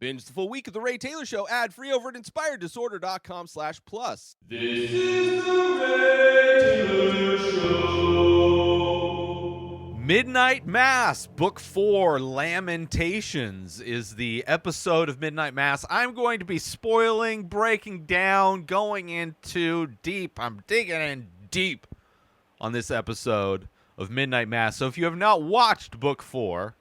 Binge the full week of The Ray Taylor Show ad-free over at inspireddisorder.com/plus. This is The Ray Taylor Show. Midnight Mass, Book 4, Lamentations, is the episode of Midnight Mass I'm going to be spoiling, breaking down, going into deep. I'm digging in deep on this episode of Midnight Mass. So if you have not watched Book 4,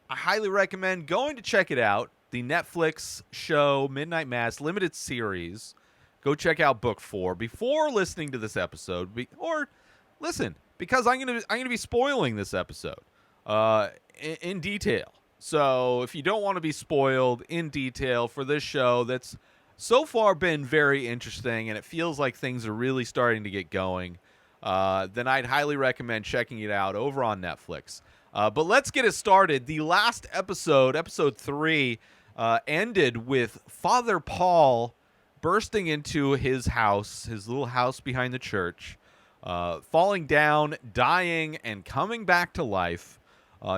I highly recommend going to check it out. The Netflix show Midnight Mass limited series. Go check out Book 4 before listening to this episode, or listen, because I'm gonna be spoiling this episode in detail. So if you don't want to be spoiled in detail for this show that's so far been very interesting and it feels like things are really starting to get going, then I'd highly recommend checking it out over on Netflix. But let's get it started. The last episode, episode 3, ended with Father Paul bursting into his house, his little house behind the church, falling down, dying, and coming back to life.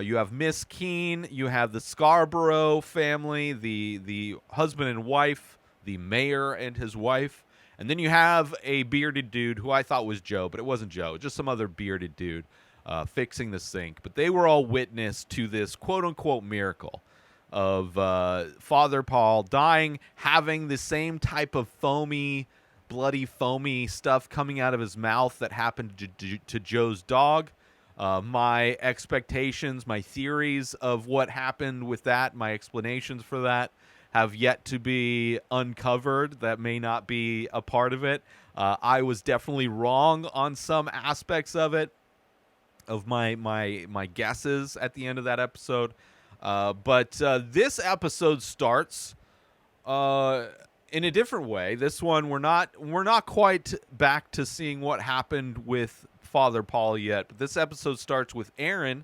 You have Miss Keene, you have the Scarborough family, the husband and wife, the mayor and his wife, and then you have a bearded dude who I thought was Joe, but it wasn't Joe, just some other bearded dude fixing the sink. But they were all witness to this quote-unquote miracle of Father Paul dying, having the same type of bloody foamy stuff coming out of his mouth that happened to Joe's dog. My expectations, my theories of what happened with that, my explanations for that have yet to be uncovered. That may not be a part of it. I was definitely wrong on some aspects of it, of my guesses at the end of that episode. But this episode starts in a different way. This one we're not quite back to seeing what happened with Father Paul yet. But this episode starts with Erin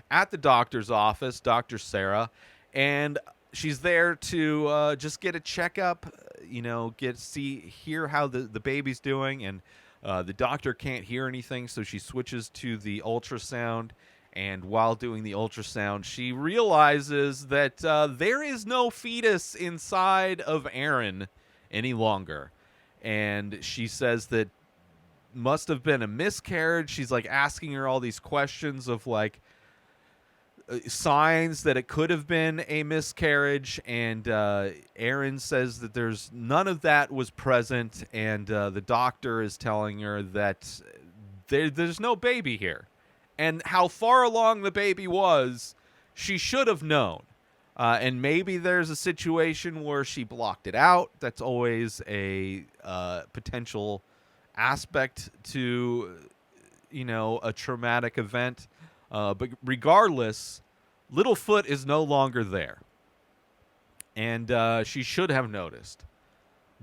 at the doctor's office, Dr. Sarah, and she's there to just get a checkup, hear how the baby's doing, and the doctor can't hear anything, so she switches to the ultrasound. And while doing the ultrasound, she realizes that there is no fetus inside of Erin any longer. And she says that must have been a miscarriage. She's like asking her all these questions of like signs that it could have been a miscarriage. And Erin says that there's none of that was present. And the doctor is telling her that there's no baby here. And how far along the baby was, she should have known. And maybe there's a situation where she blocked it out. That's always a potential aspect to, a traumatic event. But regardless, Littlefoot is no longer there. And she should have noticed.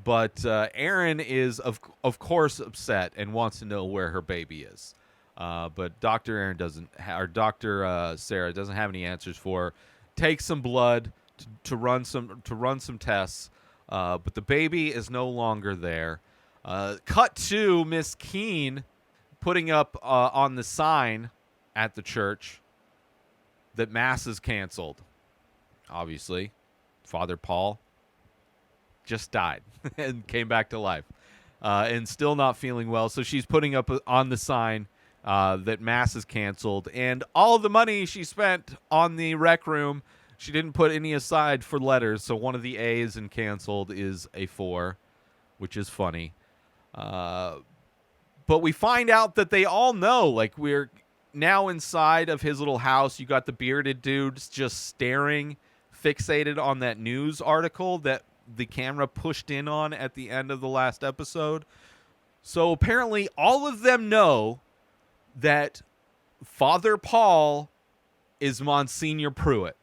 But Erin is, of course, upset and wants to know where her baby is. But Dr. Sarah doesn't have any answers for her. Takes some blood to run some tests, but the baby is no longer there. Cut to Miss Keene putting up on the sign at the church that Mass is canceled. Obviously, Father Paul just died and came back to life, and still not feeling well. So she's putting up on the sign that Mass is canceled, and all of the money she spent on the rec room, she didn't put any aside for letters, so one of the A's in canceled is a 4, which is funny. But we find out that they all know, like, we're now inside of his little house. You got the bearded dudes just staring, fixated on that news article that the camera pushed in on at the end of the last episode. So apparently all of them know that Father Paul is Monsignor Pruitt.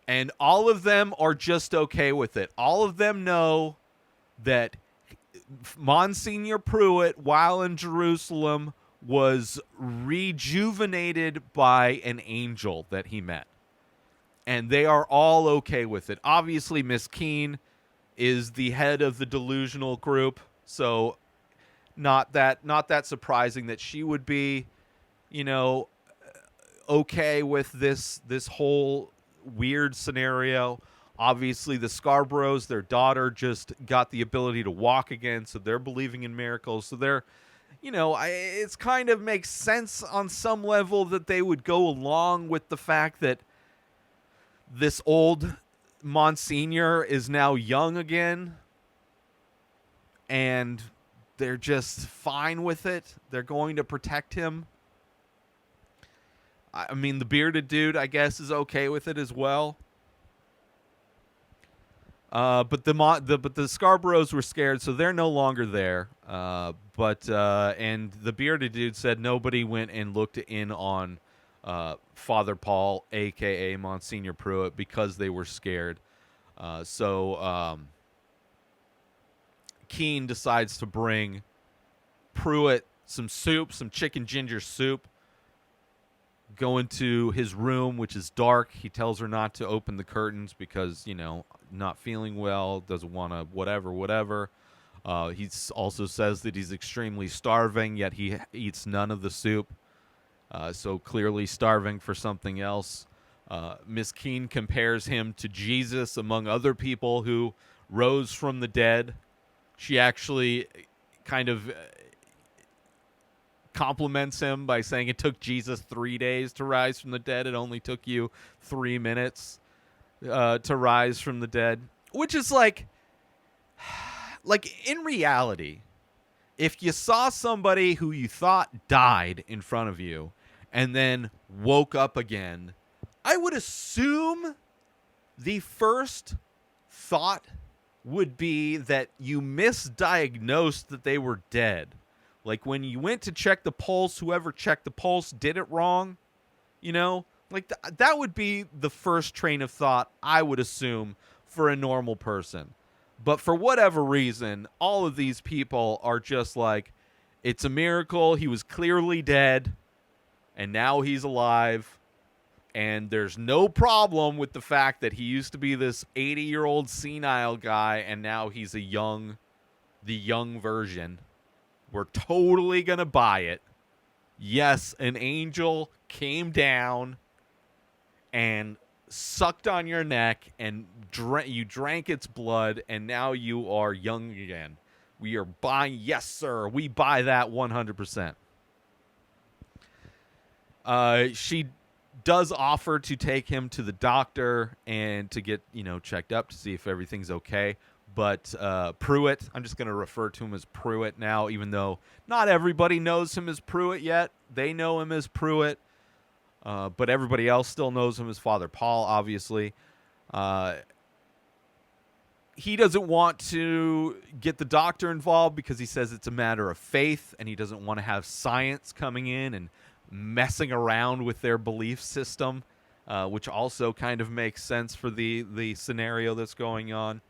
And all of them are just okay with it. All of them know that Monsignor Pruitt, while in Jerusalem, was rejuvenated by an angel that he met. And they are all okay with it. Obviously, Miss Keene is the head of the delusional group, so not that surprising that she would be, okay with this whole weird scenario. Obviously, the Scarboroughs, their daughter just got the ability to walk again, so they're believing in miracles. So they're, it's kind of makes sense on some level that they would go along with the fact that this old Monsignor is now young again, and they're just fine with it. They're going to protect him. I mean, the bearded dude, I guess, is okay with it as well. But the Scarboroughs were scared, so they're no longer there. And the bearded dude said nobody went and looked in on Father Paul, a.k.a. Monsignor Pruitt, because they were scared. So Keene decides to bring Pruitt some soup, some chicken ginger soup. Go into his room, which is dark. He tells her not to open the curtains because, not feeling well, doesn't want to whatever. He also says that he's extremely starving, yet he eats none of the soup. So clearly starving for something else. Miss Keene compares him to Jesus, among other people who rose from the dead. She actually kind of compliments him by saying it took Jesus 3 days to rise from the dead. It only took you 3 minutes to rise from the dead. Which is like in reality, if you saw somebody who you thought died in front of you and then woke up again, I would assume the first thought would be that you misdiagnosed that they were dead. Like when you went to check the pulse, whoever checked the pulse did it wrong. That would be the first train of thought, I would assume, for a normal person. But for whatever reason, all of these people are just like, it's a miracle. He was clearly dead, and now he's alive. And there's no problem with the fact that he used to be this 80-year-old senile guy, and now he's the young version. We're totally going to buy it. Yes, an angel came down and sucked on your neck, and you drank its blood, and now you are young again. We are buying, yes, sir. We buy that 100%. She does offer to take him to the doctor and to get, checked up to see if everything's okay. But Pruitt, I'm just going to refer to him as Pruitt now, even though not everybody knows him as Pruitt yet. They know him as Pruitt, but everybody else still knows him as Father Paul, obviously. He doesn't want to get the doctor involved because he says it's a matter of faith, and he doesn't want to have science coming in and messing around with their belief system, which also kind of makes sense for the scenario that's going on.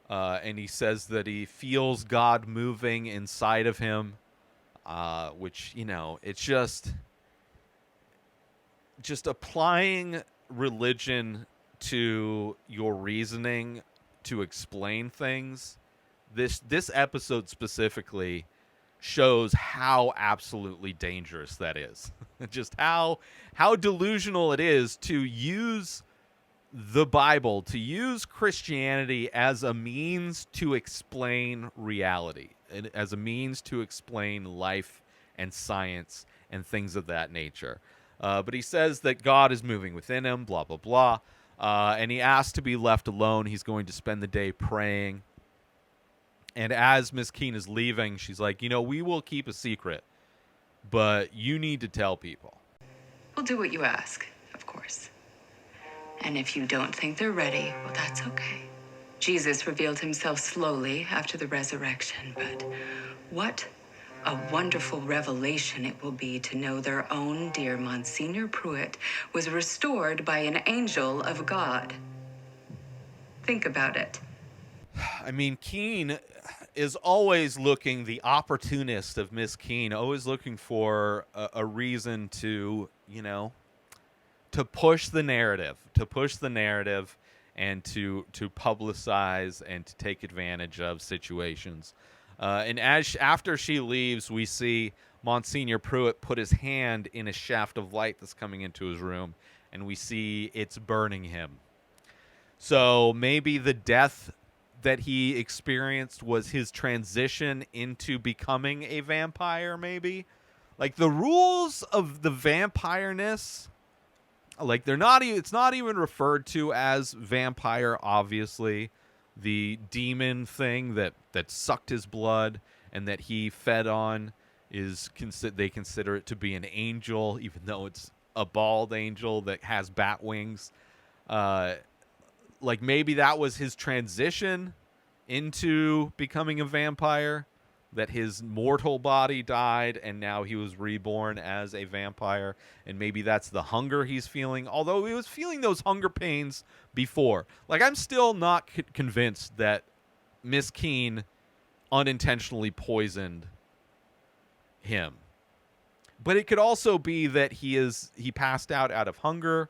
And he says that he feels God moving inside of him, which, it's just applying religion to your reasoning to explain things. This episode specifically shows how absolutely dangerous that is. Just how delusional it is to use the Bible, to use Christianity as a means to explain reality, and as a means to explain life and science and things of that nature. But he says that God is moving within him, blah, blah, blah. And he asks to be left alone. He's going to spend the day praying. And as Miss Keene is leaving, she's like, we will keep a secret, but you need to tell people. We'll do what you ask, of course. And if you don't think they're ready, well, that's okay. Jesus revealed himself slowly after the resurrection, but what a wonderful revelation it will be to know their own dear Monsignor Pruitt was restored by an angel of God. Think about it. I mean, Keene is always looking, the opportunist of Miss Keene, always looking for a reason to, to push the narrative, and to publicize and to take advantage of situations. And after she leaves, we see Monsignor Pruitt put his hand in a shaft of light that's coming into his room, and we see it's burning him. So maybe the death that he experienced was his transition into becoming a vampire, maybe? Like, the rules of the vampireness, like, they're not it's not even referred to as vampire, obviously. The demon thing that sucked his blood and that he fed on is they consider it to be an angel, even though it's a bald angel that has bat wings. Like, maybe that was his transition into becoming a vampire, that his mortal body died and now he was reborn as a vampire, and maybe that's the hunger he's feeling, although he was feeling those hunger pains before. Like, I'm still not convinced that Miss Keene unintentionally poisoned him. But it could also be that he passed out of hunger.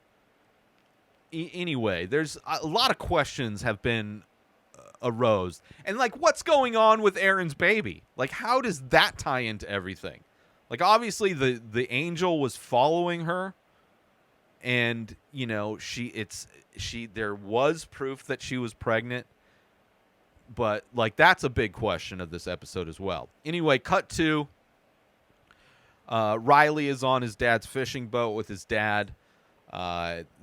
Anyway, there's a lot of questions have been arose. And, like, what's going on with Erin's baby? Like, how does that tie into everything? Like, obviously the angel was following her, and, you know, there was proof that she was pregnant, but, like, that's a big question of this episode as well. Anyway, cut to Riley is on his dad's fishing boat with his dad.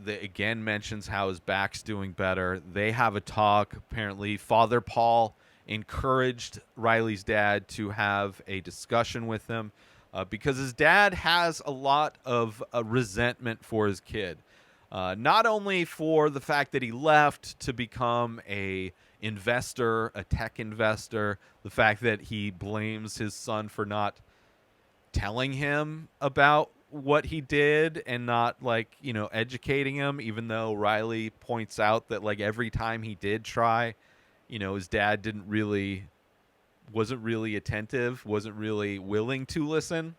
Again mentions how his back's doing better. They have a talk. Apparently, Father Paul encouraged Riley's dad to have a discussion with him because his dad has a lot of resentment for his kid. Not only for the fact that he left to become a tech investor, the fact that he blames his son for not telling him about what he did and not, like, you know, educating him, even though Riley points out that, like, every time he did try, you know, his dad wasn't really attentive, wasn't really willing to listen.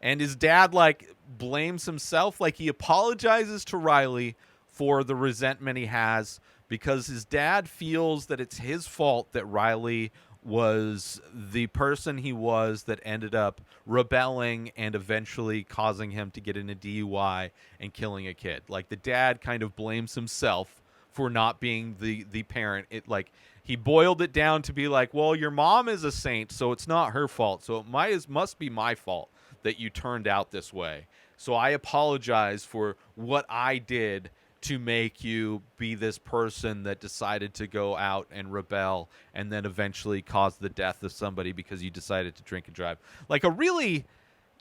And his dad, like, blames himself. Like, he apologizes to Riley for the resentment he has because his dad feels that it's his fault that Riley was the person he was that ended up rebelling and eventually causing him to get in a DUI and killing a kid. Like, the dad kind of blames himself for not being the parent. It, like, he boiled it down to be like, well, your mom is a saint, so it's not her fault. So it must be my fault that you turned out this way. So I apologize for what I did to make you be this person that decided to go out and rebel and then eventually cause the death of somebody because you decided to drink and drive. Like, a really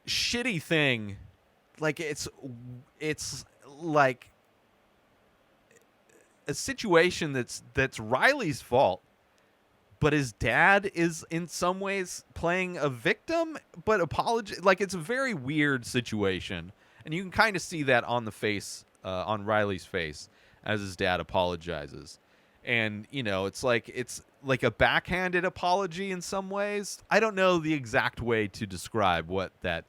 shitty thing. Like, it's like a situation that's Riley's fault, but his dad is in some ways playing a victim, but like, it's a very weird situation. And you can kind of see that on the face, on Riley's face, as his dad apologizes. And, you know, it's like a backhanded apology in some ways. I don't know the exact way to describe what that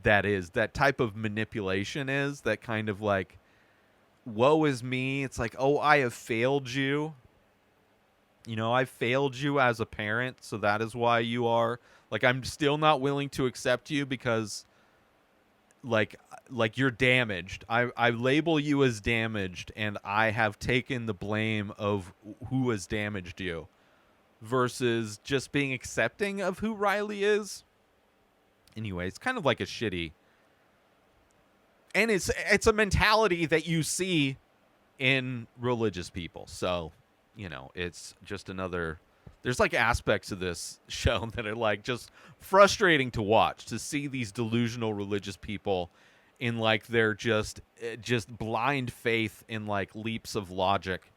is. That type of manipulation is, that kind of like, woe is me. It's like, oh, I have failed you. You know, I failed you as a parent, so that is why you are, like, I'm still not willing to accept you because, like you're damaged. I label you as damaged, and I have taken the blame of who has damaged you, versus just being accepting of who Riley is. Anyway, it's kind of like a shitty, and it's a mentality that you see in religious people. So, you know, it's just another. There's, like, aspects of this show that are, like, just frustrating to watch, to see these delusional religious people in, like, their just blind faith in, like, leaps of logic,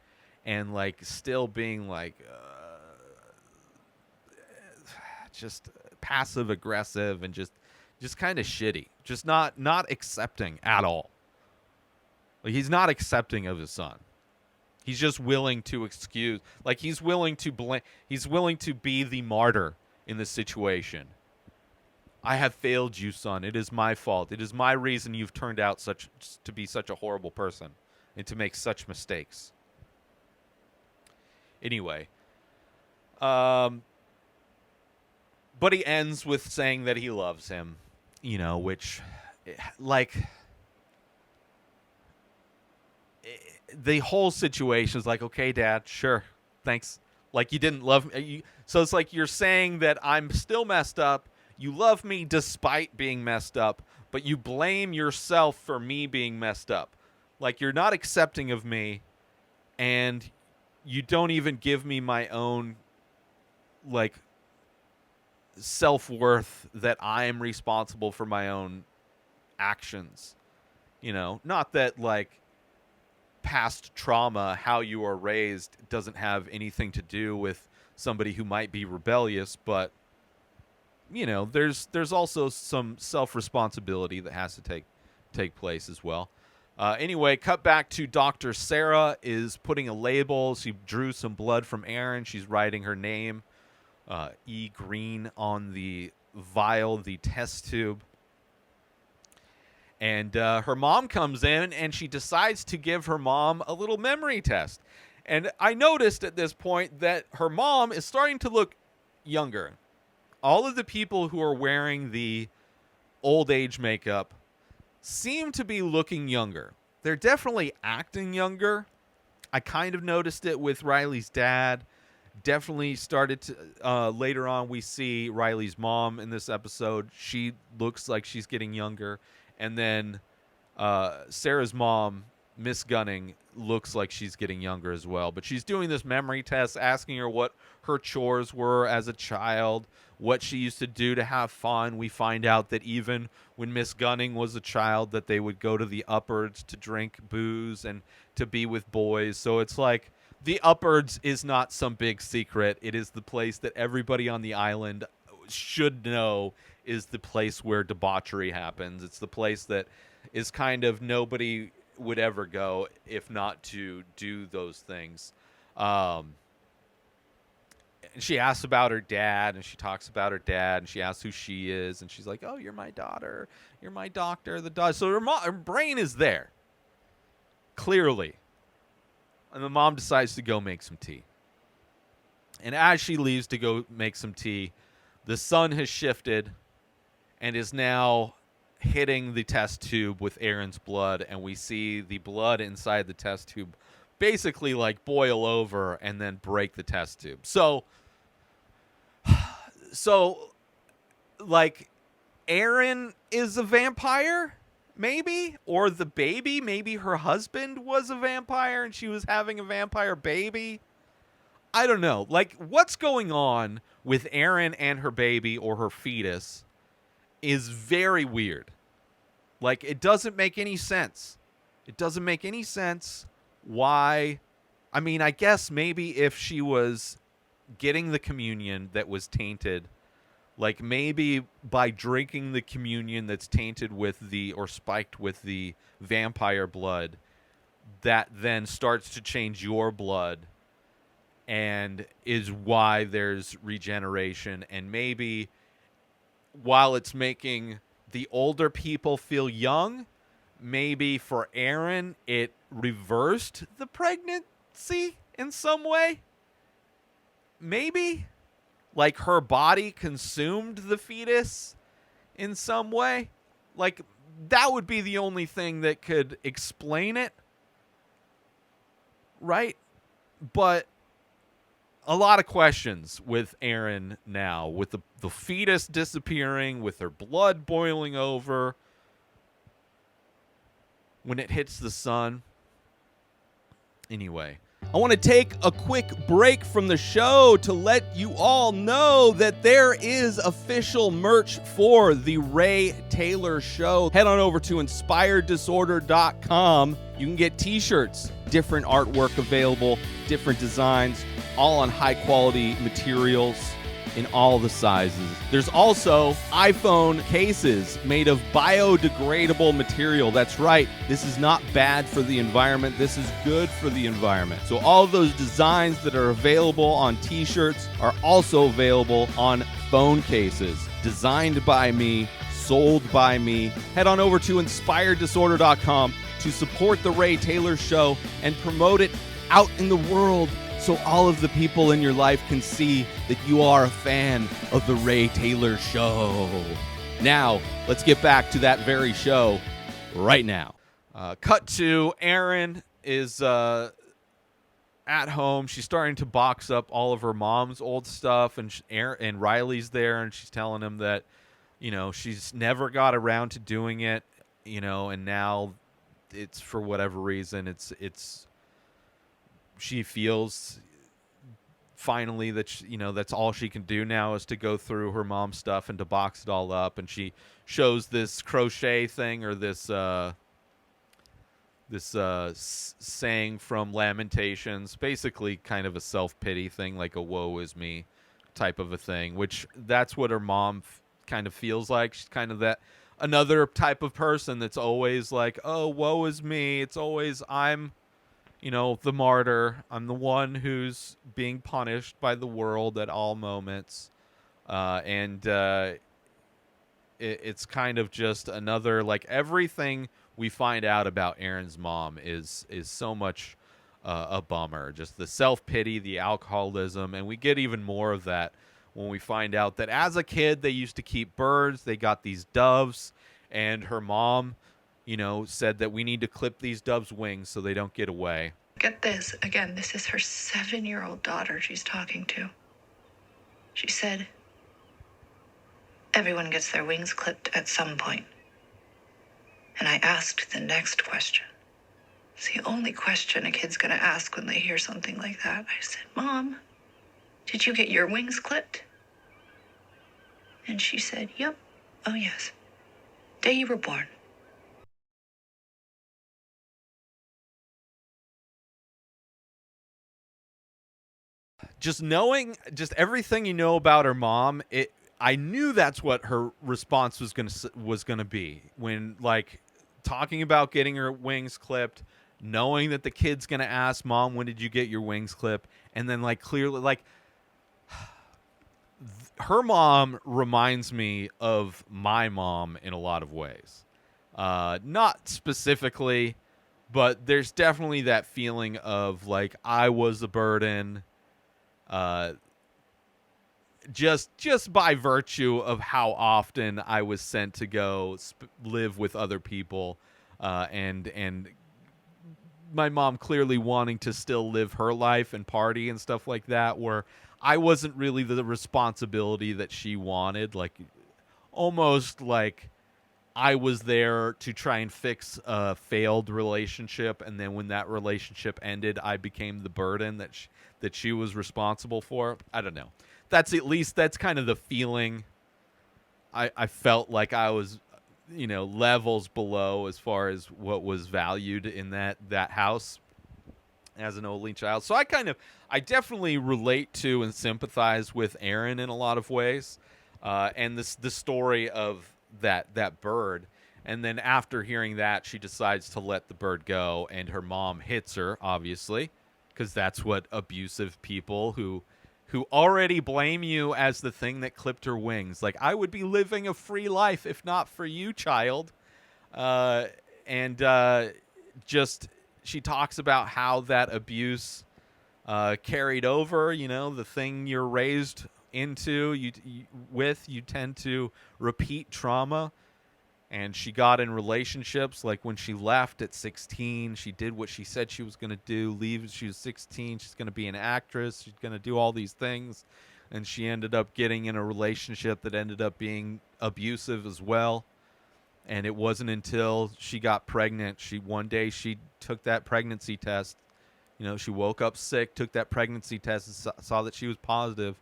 and, like, still being, like, just passive aggressive and just kind of shitty, just not accepting at all. Like, he's not accepting of his son. He's just willing to excuse, like, he's willing to blame, he's willing to be the martyr in the situation. I have failed you, son. It is my fault. It is my reason you've turned out to be such a horrible person and to make such mistakes. Anyway, but he ends with saying that he loves him, you know, which, like, the whole situation is like, okay, Dad, sure, thanks. Like, you didn't love me. So it's like you're saying that I'm still messed up. You love me despite being messed up, but you blame yourself for me being messed up. Like, you're not accepting of me, and you don't even give me my own, like, self-worth that I am responsible for my own actions. You know, not that, like, past trauma, how you are raised, doesn't have anything to do with somebody who might be rebellious, but, you know, there's also some self-responsibility that has to take place as well. Anyway, cut back to Dr. Sarah is putting a label. She drew some blood from Erin. She's writing her name, E. Green, on the vial, the test tube. And her mom comes in, and she decides to give her mom a little memory test. And I noticed at this point that her mom is starting to look younger. All of the people who are wearing the old age makeup seem to be looking younger. They're definitely acting younger. I kind of noticed it with Riley's dad. Definitely started to, later on we see Riley's mom in this episode. She looks like she's getting younger. And then Sarah's mom, Miss Gunning, looks like she's getting younger as well. But she's doing this memory test, asking her what her chores were as a child, what she used to do to have fun. We find out that even when Miss Gunning was a child, that they would go to the Uppards to drink booze and to be with boys. So it's like the Uppards is not some big secret. It is the place that everybody on the island should know is the place where debauchery happens. It's the place that is kind of nobody would ever go if not to do those things. And she asks about her dad, and she talks about her dad, and she asks who she is, and she's like, oh, you're my daughter. You're my doctor. The daughter. So her brain is there, clearly. And the mom decides to go make some tea. And as she leaves to go make some tea, the sun has shifted and is now hitting the test tube with Erin's blood, and we see the blood inside the test tube basically like boil over and then break the test tube. So like, Erin is a vampire, maybe? Or the baby, maybe her husband was a vampire and she was having a vampire baby? I don't know. Like, what's going on with Erin and her baby, or her fetus, is very weird. Like, it doesn't make any sense. It doesn't make any sense why. I mean, I guess maybe if she was getting the communion that was tainted, like maybe by drinking the communion that's tainted with the, or spiked with the vampire blood, that then starts to change your blood and is why there's regeneration. And maybe while it's making the older people feel young, maybe for Erin it reversed the pregnancy in some way. Maybe, like, her body consumed the fetus in some way. Like, that would be the only thing that could explain it, right? But a lot of questions with Erin now, with the fetus disappearing, with her blood boiling over when it hits the sun. Anyway, I want to take a quick break from the show to let you all know that there is official merch for the Ray Taylor Show. Head on over to inspireddisorder.com. You can get t-shirts, different artwork available, different designs, all on high-quality materials in all the sizes. There's also iPhone cases made of biodegradable material. That's right. This is not bad for the environment. This is good for the environment. So all of those designs that are available on t-shirts are also available on phone cases. Designed by me, sold by me. Head on over to inspireddisorder.com to support the Ray Taylor Show and promote it out in the world, so all of the people in your life can see that you are a fan of the Ray Taylor Show. Now, let's get back to that very show right now. Cut to Erin is at home. She's starting to box up all of her mom's old stuff, and and Riley's there, and she's telling him that, she's never got around to doing it, and now it's for whatever reason, she feels finally that that's all she can do now is to go through her mom's stuff and to box it all up. And she shows this crochet thing, or this saying from Lamentations, basically kind of a self-pity thing, like a woe is me type of a thing, which that's what her mom kind of feels like. She's kind of that another type of person that's always like, oh, woe is me. It's always I'm the martyr. I'm the one who's being punished by the world at all moments. It's kind of just another, like, everything we find out about Erin's mom is so much a bummer. Just the self-pity, the alcoholism, and we get even more of that when we find out that as a kid they used to keep birds. They got these doves, and her mom said that we need to clip these doves' wings so they don't get away. Get this. Again, this is her 7-year-old daughter she's talking to. She said, everyone gets their wings clipped at some point. And I asked the next question. It's the only question a kid's going to ask when they hear something like that. I said, Mom, did you get your wings clipped? And she said, yep. Oh, yes. Day you were born. Just knowing just everything about her mom, I knew that's what her response was gonna be when, like, talking about getting her wings clipped, knowing that the kid's gonna ask, Mom, when did you get your wings clipped? And then, like, clearly, like, her mom reminds me of my mom in a lot of ways. Not specifically, but there's definitely that feeling of, like, I was a burden. Just by virtue of how often I was sent to go live with other people, and my mom clearly wanting to still live her life and party and stuff like that, where I wasn't really the responsibility that she wanted. Like, almost like I was there to try and fix a failed relationship, and then when that relationship ended, I became the burden that she was responsible for. I don't know. That's kind of the feeling I felt like I was, levels below as far as what was valued in that house as an only child. So I definitely relate to and sympathize with Erin in a lot of ways. And the story of that bird. And then after hearing that, she decides to let the bird go, and her mom hits her, obviously, because that's what abusive people who already blame you as the thing that clipped her wings. Like, I would be living a free life if not for you, child. Just she talks about how that abuse carried over, the thing you're raised into, you tend to repeat trauma. And she got in relationships, like when she left at 16, she did what she said she was going to do, leave. She was 16, she's going to be an actress, she's going to do all these things. And she ended up getting in a relationship that ended up being abusive as well. And it wasn't until she got pregnant, one day she took that pregnancy test. She woke up sick, took that pregnancy test, and saw that she was positive.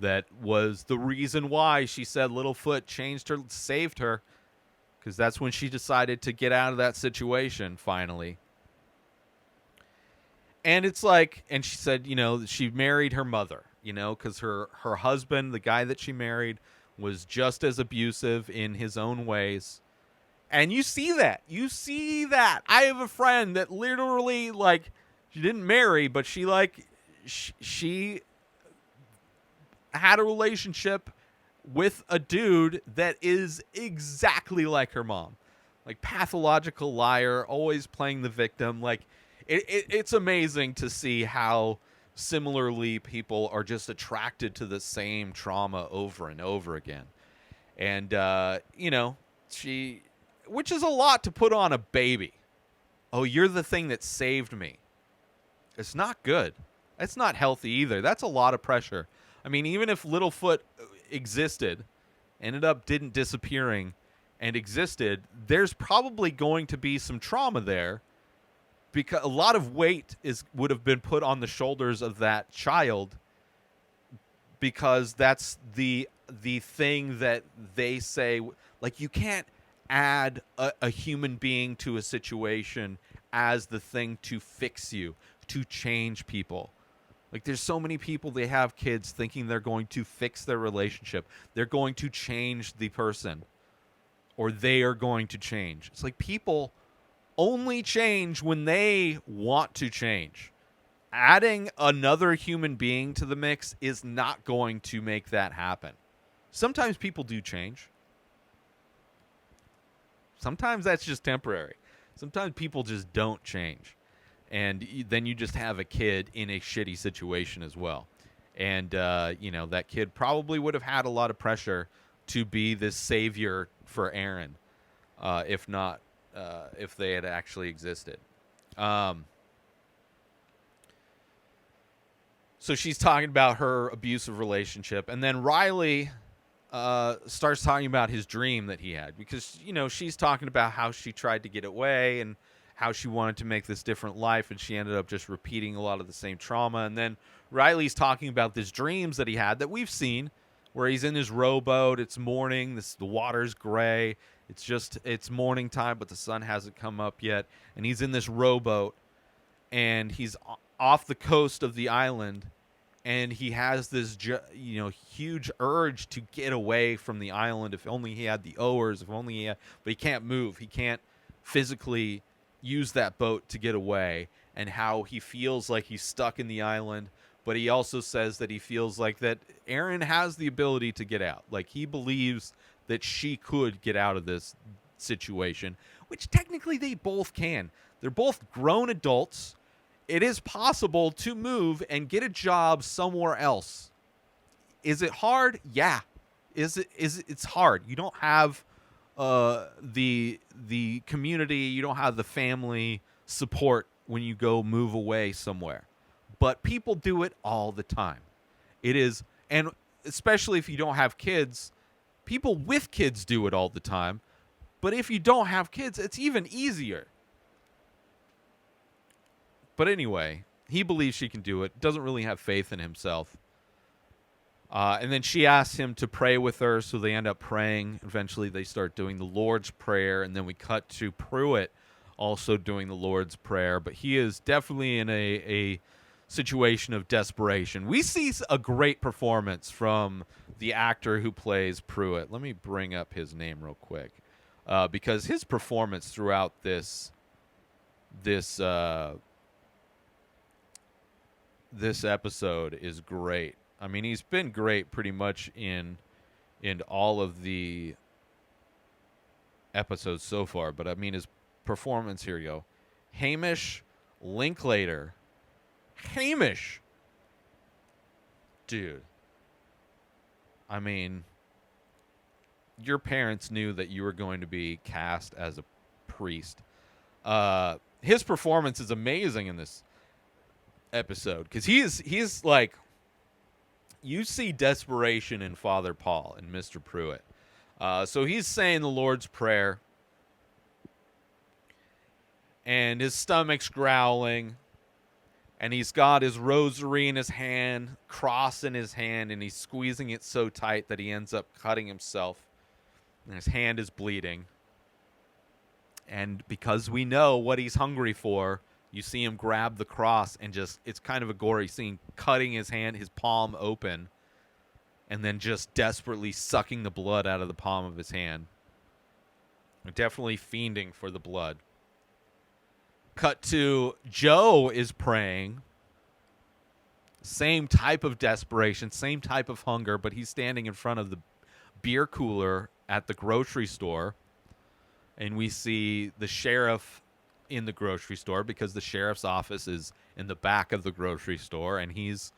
That was the reason why she said Littlefoot saved her. Because that's when she decided to get out of that situation, finally. And it's like, and she said, she married her mother, because her husband, the guy that she married, was just as abusive in his own ways. And you see that. I have a friend that literally, like, she didn't marry, but she had a relationship with a dude that is exactly like her mom. Like, pathological liar, always playing the victim. Like, it's amazing to see how similarly people are just attracted to the same trauma over and over again. And, which is a lot to put on a baby. oh, you're the thing that saved me. It's not good. That's not healthy either. That's a lot of pressure. I mean, even if Littlefoot existed, didn't disappearing and existed, there's probably going to be some trauma there, because a lot of weight would have been put on the shoulders of that child, because that's the thing that they say, like, you can't add a human being to a situation as the thing to fix you, to change people. Like, there's so many people, they have kids thinking they're going to fix their relationship. They're going to change the person, or they are going to change. It's like, people only change when they want to change. Adding another human being to the mix is not going to make that happen. Sometimes people do change. Sometimes that's just temporary. Sometimes people just don't change. And then you just have a kid in a shitty situation as well. And, that kid probably would have had a lot of pressure to be this savior for Erin, if they had actually existed. So she's talking about her abusive relationship. And then Riley starts talking about his dream that he had. Because, she's talking about how she tried to get away and how she wanted to make this different life. And she ended up just repeating a lot of the same trauma. And then Riley's talking about these dreams that he had that we've seen, where he's in his rowboat. It's morning. The water's gray. It's morning time, but the sun hasn't come up yet. And he's in this rowboat. And he's off the coast of the island, and he has this huge urge to get away from the island. If only he had the oars, but he can't move. He can't physically use that boat to get away, and how he feels like he's stuck in the island. But he also says that he feels like that Erin has the ability to get out. Like, he believes that she could get out of this situation, which technically they both can. They're both grown adults. It is possible to move and get a job somewhere else. Is it hard? Yeah. It's hard. You don't have the community, you don't have the family support when you go move away somewhere. But people do it all the time. It is, and especially if you don't have kids, people with kids do it all the time. But if you don't have kids, it's even easier. But anyway, he believes she can do it. Doesn't really have faith in himself. And then she asks him to pray with her, so they end up praying. Eventually, they start doing the Lord's Prayer, and then we cut to Pruitt also doing the Lord's Prayer. But he is definitely in a situation of desperation. We see a great performance from the actor who plays Pruitt. Let me bring up his name real quick, because his performance throughout this episode is great. I mean, he's been great pretty much in all of the episodes so far. But I mean, his performance, here you go. Hamish Linklater. Hamish. Dude. I mean, your parents knew that you were going to be cast as a priest. His performance is amazing in this episode, because he's like, you see desperation in Father Paul and Mr. Pruitt. So he's saying the Lord's Prayer, and his stomach's growling, and he's got his rosary in his hand, cross in his hand, and he's squeezing it so tight that he ends up cutting himself, and his hand is bleeding. And because we know what he's hungry for, you see him grab the cross, and just, it's kind of a gory scene, cutting his hand, his palm open, and then just desperately sucking the blood out of the palm of his hand. Definitely fiending for the blood. Cut to Joe is praying. Same type of desperation, same type of hunger, but he's standing in front of the beer cooler at the grocery store. And we see the sheriff in the grocery store, because the sheriff's office is in the back of the grocery store, and he's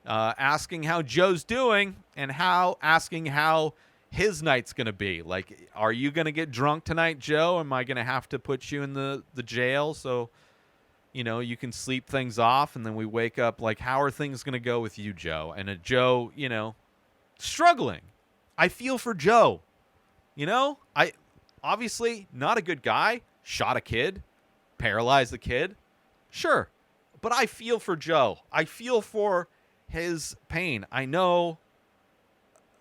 asking how Joe's doing, and asking how his night's going to be. Like, are you going to get drunk tonight, Joe? Am I going to have to put you in the jail so, you know, you can sleep things off and then we wake up? Like, how are things going to go with you, Joe? And Joe, you know, struggling. I feel for Joe. You know, I obviously not a good guy, shot a kid, paralyzed the kid. Sure. But I feel for Joe. I feel for his pain. I know,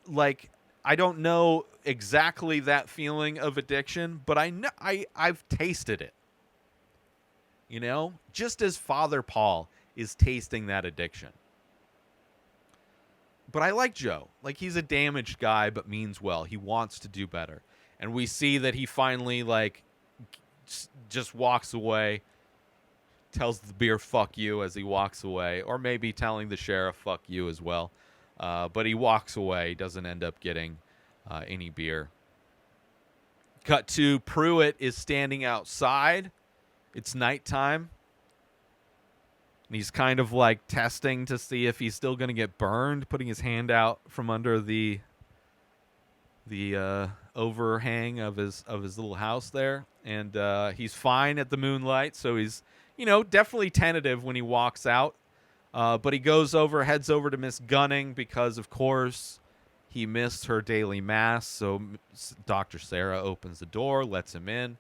like, I don't know exactly that feeling of addiction, but I know I've tasted it. You know, just as Father Paul is tasting that addiction. But I like Joe. Like, he's a damaged guy, but means well. He wants to do better. And we see that he finally, like, just walks away, tells the beer, fuck you, as he walks away. Or maybe telling the sheriff, fuck you as well. But he walks away, doesn't end up getting any beer. Cut to Pruitt is standing outside. It's nighttime. And he's kind of like testing to see if he's still going to get burned, putting his hand out from under the overhang of his little house there. And he's fine at the moonlight, so he's, you know, definitely tentative when he walks out. But he heads over to Miss Gunning because, of course, he missed her daily mass. So Dr. Sarah opens the door, lets him in.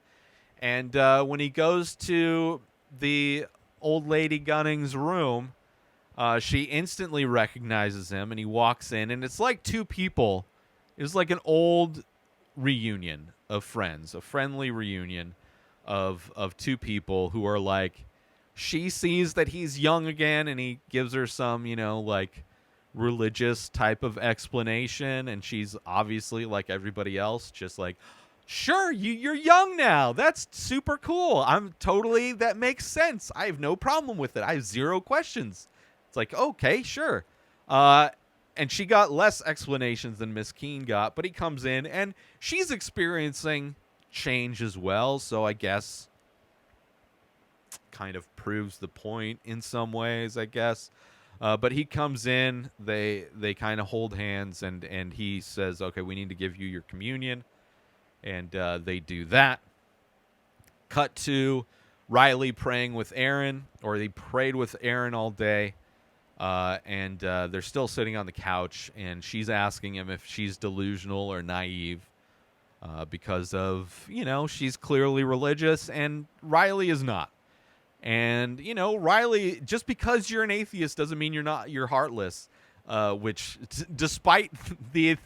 And when he goes to the old lady Gunning's room, she instantly recognizes him, and he walks in, and it's like two people. It's like an old reunion of friends, a friendly reunion of two people who are like, she sees that he's young again, and he gives her some, you know, like, religious type of explanation, and she's obviously, like everybody else, just like, sure, you're young now. That's super cool. That makes sense. I have no problem with it. I have zero questions. It's like, okay, sure. And she got less explanations than Miss Keene got, but he comes in, and she's experiencing change as well, so I guess kind of proves the point in some ways, I guess. But he comes in, they kind of hold hands, and he says, okay, we need to give you your communion. And they do that. Cut to Riley praying with Erin, or they prayed with Erin all day. And they're still sitting on the couch, and she's asking him if she's delusional or naive because of, you know, she's clearly religious, and Riley is not. And, you know, Riley, just because you're an atheist doesn't mean you're heartless. Which, despite the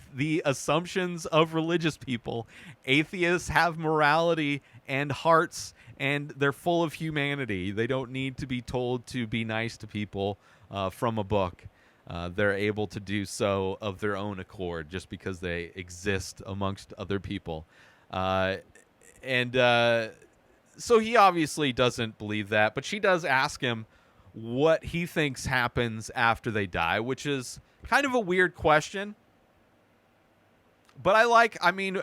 assumptions of religious people, atheists have morality and hearts, and they're full of humanity. They don't need to be told to be nice to people from a book. They're able to do so of their own accord, just because they exist amongst other people. So he obviously doesn't believe that, but she does ask him what he thinks happens after they die, which is kind of a weird question. But I mean,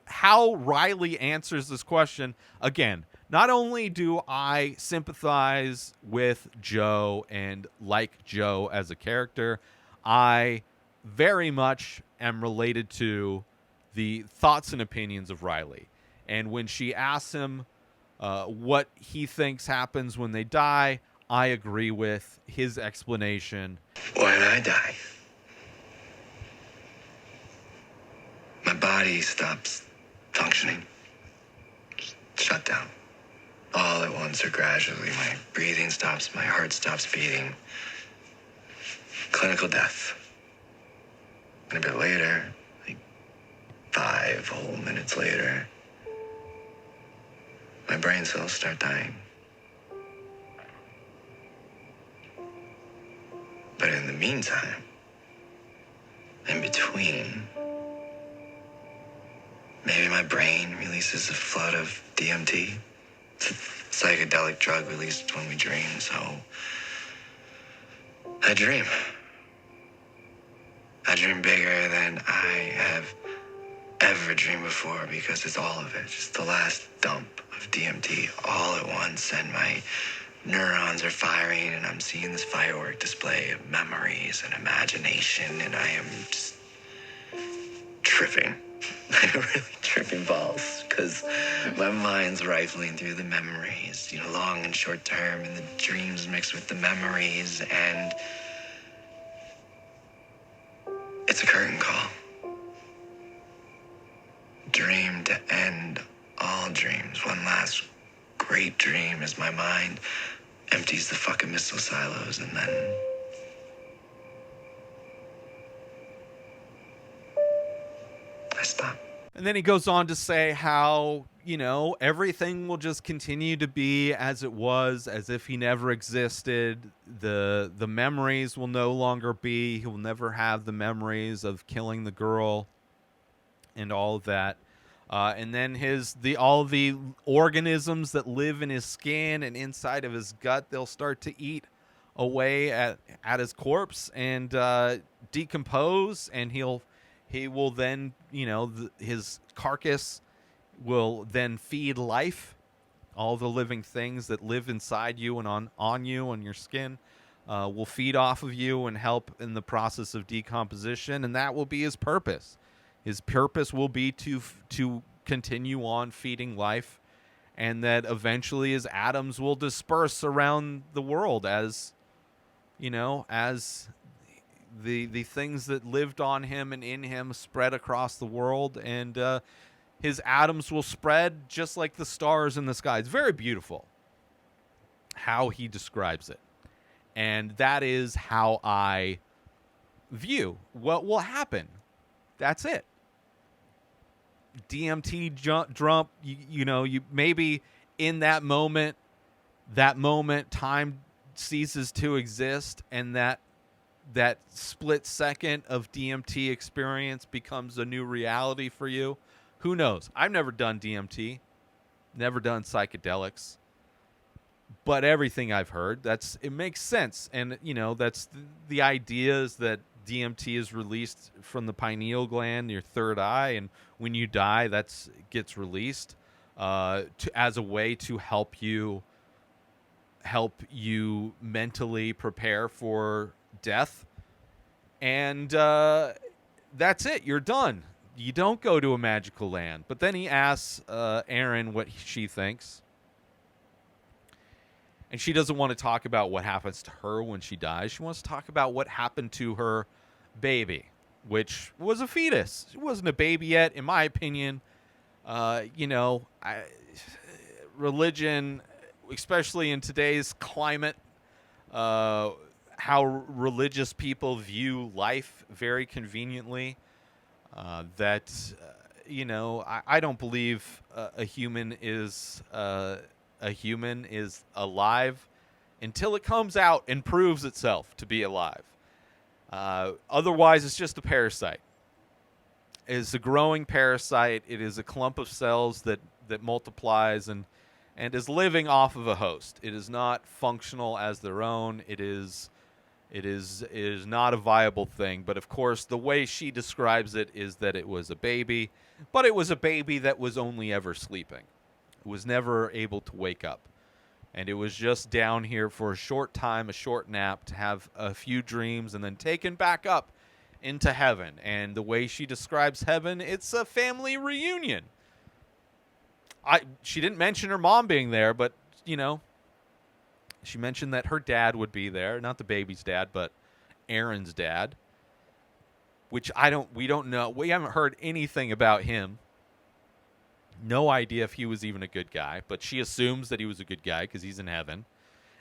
how Riley answers this question. Again, not only do I sympathize with Joe and like Joe as a character, I very much am related to the thoughts and opinions of Riley. And when she asks him what he thinks happens when they die, I agree with his explanation. When I die, my body stops functioning. Just shut down. All at once or gradually. My breathing stops, my heart stops beating. Clinical death. And a bit later, like 5 whole minutes later, my brain cells start dying. But in the meantime, in between, maybe my brain releases a flood of DMT. It's a psychedelic drug released when we dream, so I dream. I dream bigger than I have ever dreamed before, because it's all of it, just the last dump of DMT all at once, and my neurons are firing, and I'm seeing this firework display of memories and imagination, and I am just tripping. I'm really tripping balls because my mind's rifling through the memories, long and short term, and the dreams mixed with the memories, and it's a curtain call. Dream to end all dreams. One last great dream as my mind empties the fucking missile silos, and then I stop. And then he goes on to say how, everything will just continue to be as it was, as if he never existed. The memories will no longer be. He will never have the memories of killing the girl and all of that. And then all the organisms that live in his skin and inside of his gut, they'll start to eat away at his corpse and decompose, and he will then, his carcass will then feed life. All the living things that live inside you and on you, on your skin, will feed off of you and help in the process of decomposition, and that will be his purpose. His purpose will be to continue on feeding life, and that eventually his atoms will disperse around the world as the things that lived on him and in him spread across the world, and his atoms will spread just like the stars in the sky. It's very beautiful how he describes it. And that is how I view what will happen. That's it. DMT jump, you maybe in that moment, time ceases to exist, and that split second of DMT experience becomes a new reality for you. Who knows? I've never done DMT, never done psychedelics, but everything I've heard, it makes sense. And, that's the idea is that DMT is released from the pineal gland, your third eye, and when you die, gets released as a way to help you mentally prepare for death. And that's it. You're done. You don't go to a magical land. But then he asks Erin what she thinks. And she doesn't want to talk about what happens to her when she dies. She wants to talk about what happened to her baby, which was a fetus. It wasn't a baby yet, in my opinion. Religion, especially in today's climate, how religious people view life very conveniently. I don't believe a human is alive until it comes out and proves itself to be alive. Otherwise, it's just a parasite. It's a growing parasite. It is a clump of cells that multiplies and is living off of a host. It is not functional as their own. It is not a viable thing. But of course, the way she describes it is that it was a baby, but it was a baby that was only ever sleeping. It was never able to wake up. And it was just down here for a short time, a short nap, to have a few dreams and then taken back up into heaven. And the way she describes heaven, it's a family reunion. She didn't mention her mom being there, but, she mentioned that her dad would be there. Not the baby's dad, but Erin's dad. Which we don't know. We haven't heard anything about him. No idea if he was even a good guy, but she assumes that he was a good guy because he's in heaven.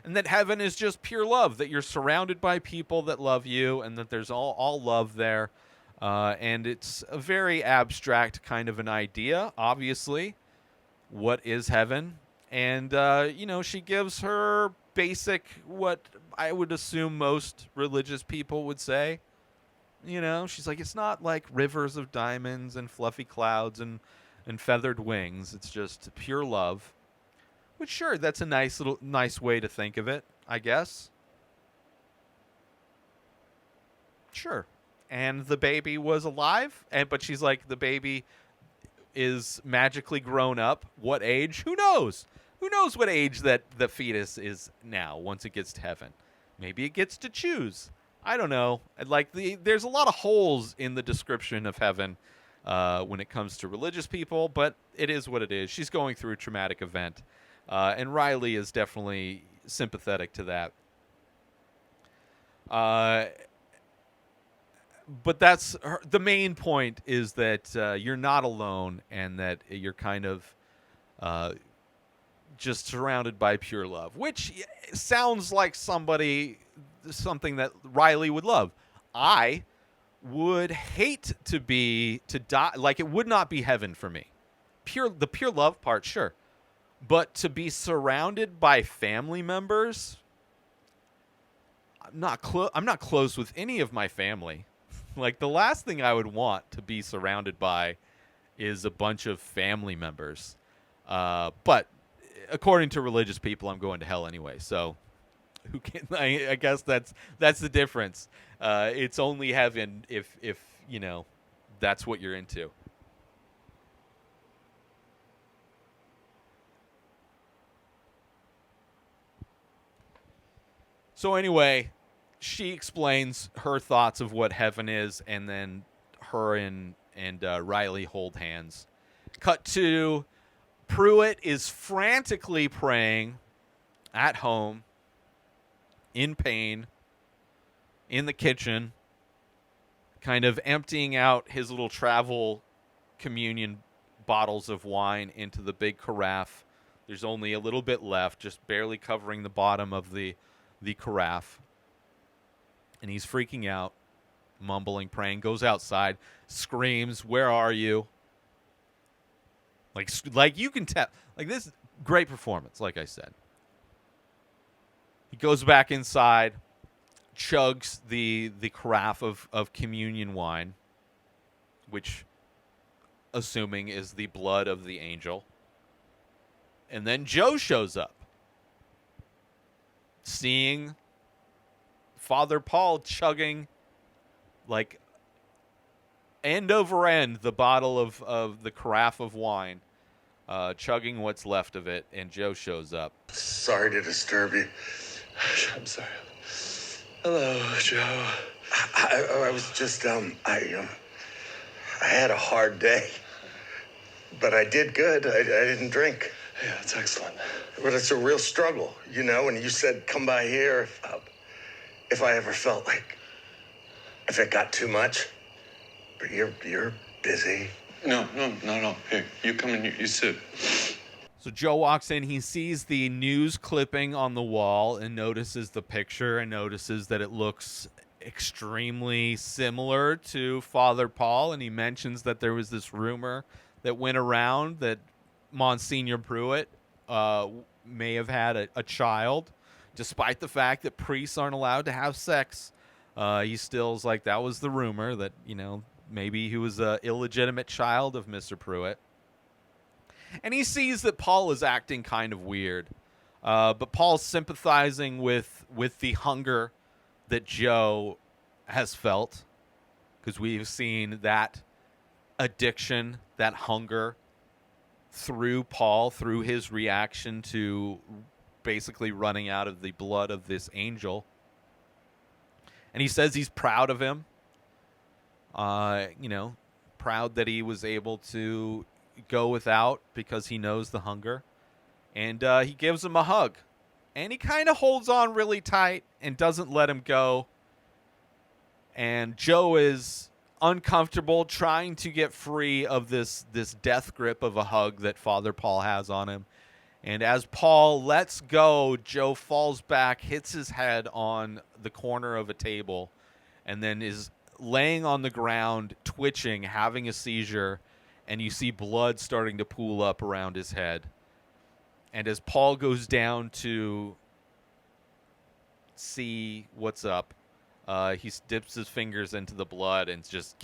And that heaven is just pure love, that you're surrounded by people that love you, and that there's all love there. And it's a very abstract kind of an idea, obviously. What is heaven? And, she gives her basic, what I would assume most religious people would say. She's like, it's not like rivers of diamonds and fluffy clouds and feathered wings. It's just pure love. Which, sure, that's a nice way to think of it, I guess. Sure. And the baby was alive, but she's like, the baby is magically grown up. What age? Who knows? Who knows what age that the fetus is now once it gets to heaven? Maybe it gets to choose. I don't know. There's a lot of holes in the description of heaven. when it comes to religious people, but it is what it is. She's going through a traumatic event, and Riley is definitely sympathetic to that. But that's the main point, is that you're not alone, and that you're kind of just surrounded by pure love, which sounds like something that Riley would love. I would hate to die. Like, it would not be heaven for me. The pure love part, sure. But to be surrounded by family members, I'm not close with any of my family. Like, the last thing I would want to be surrounded by is a bunch of family members. But according to religious people, I'm going to hell anyway. So who can? I guess that's the difference. It's only heaven if that's what you're into. So anyway, she explains her thoughts of what heaven is, and then her and Riley hold hands. Cut to Pruitt is frantically praying at home, in pain, in the kitchen, kind of emptying out his little travel communion bottles of wine into the big carafe. There's only a little bit left, just barely covering the bottom of the carafe. And he's freaking out, mumbling, praying, goes outside, screams, "Where are you?" Like you can tell. Like, this great performance, like I said. He goes back inside, chugs the carafe of communion wine, which, assuming, is the blood of the angel. And then Joe shows up, seeing Father Paul chugging, like, end over end, the bottle of the carafe of wine, chugging what's left of it, and Joe shows up. Sorry to disturb you. I'm sorry. Hello, Joe. I was just, I had a hard day, but I did good. I didn't drink. Yeah, that's excellent. But it's a real struggle, and you said, come by here if I ever felt like, if it got too much. But you're busy. No. Here, you come in, you sit. So Joe walks in, he sees the news clipping on the wall and notices the picture and notices that it looks extremely similar to Father Paul, and he mentions that there was this rumor that went around that Monsignor Pruitt may have had a child, despite the fact that priests aren't allowed to have sex. He still's like, that was the rumor, that, maybe he was an illegitimate child of Mr. Pruitt. And he sees that Paul is acting kind of weird. But Paul's sympathizing with the hunger that Joe has felt, because we've seen that addiction, that hunger, through Paul, through his reaction to basically running out of the blood of this angel. And he says he's proud of him. Proud that he was able to go without because he knows the hunger. And he gives him a hug. And he kind of holds on really tight and doesn't let him go. And Joe is uncomfortable, trying to get free of this death grip of a hug that Father Paul has on him. And as Paul lets go, Joe falls back, hits his head on the corner of a table, and then is laying on the ground, twitching, having a seizure, and you see blood starting to pool up around his head. And as Paul goes down to see what's up, he dips his fingers into the blood and just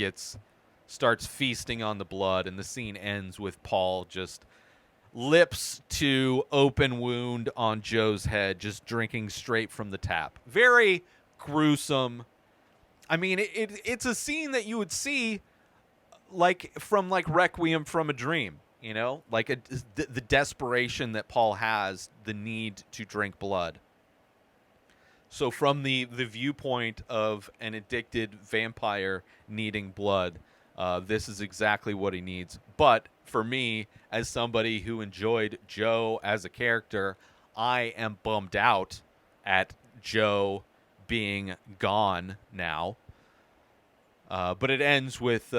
starts feasting on the blood, and the scene ends with Paul just lips to open wound on Joe's head, just drinking straight from the tap. Very gruesome. I mean, it's a scene that you would see from Requiem from a Dream, like the desperation that Paul has, the need to drink blood. So from the viewpoint of an addicted vampire needing blood, this is exactly what he needs. But for me, as somebody who enjoyed Joe as a character, I am bummed out at Joe being gone now. But it ends with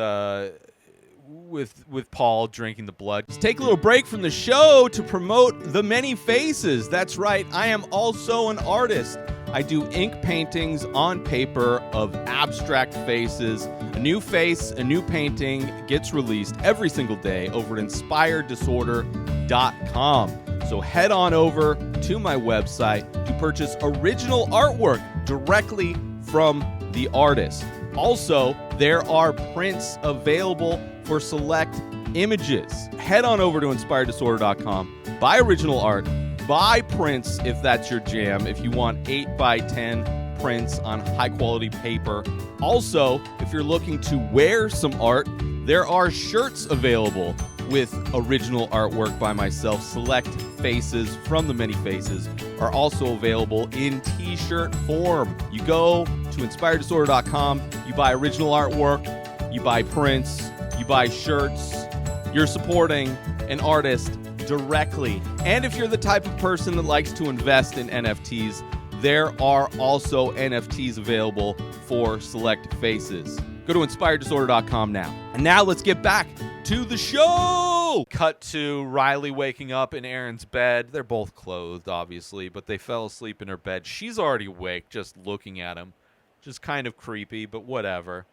Paul drinking the blood. Let's take a little break from the show to promote The Many Faces. That's right, I am also an artist. I do ink paintings on paper of abstract faces. A new face, a new painting gets released every single day over at inspireddisorder.com. So head on over to my website to purchase original artwork directly from the artist. Also, there are prints available for select images. Head on over to inspireddisorder.com, buy original art, buy prints if that's your jam, if you want 8x10 prints on high-quality paper. Also, if you're looking to wear some art, there are shirts available with original artwork by myself. Select faces from The Many Faces are also available in t-shirt form. You go to inspireddisorder.com, you buy original artwork, you buy prints, you buy shirts. You're supporting an artist directly. And if you're the type of person that likes to invest in NFTs, there are also NFTs available for select faces. Go to inspireddisorder.com now. And now let's get back to the show. Cut to Riley waking up in Erin's bed. They're both clothed, obviously, but they fell asleep in her bed. She's already awake, just looking at him. Just kind of creepy, but whatever.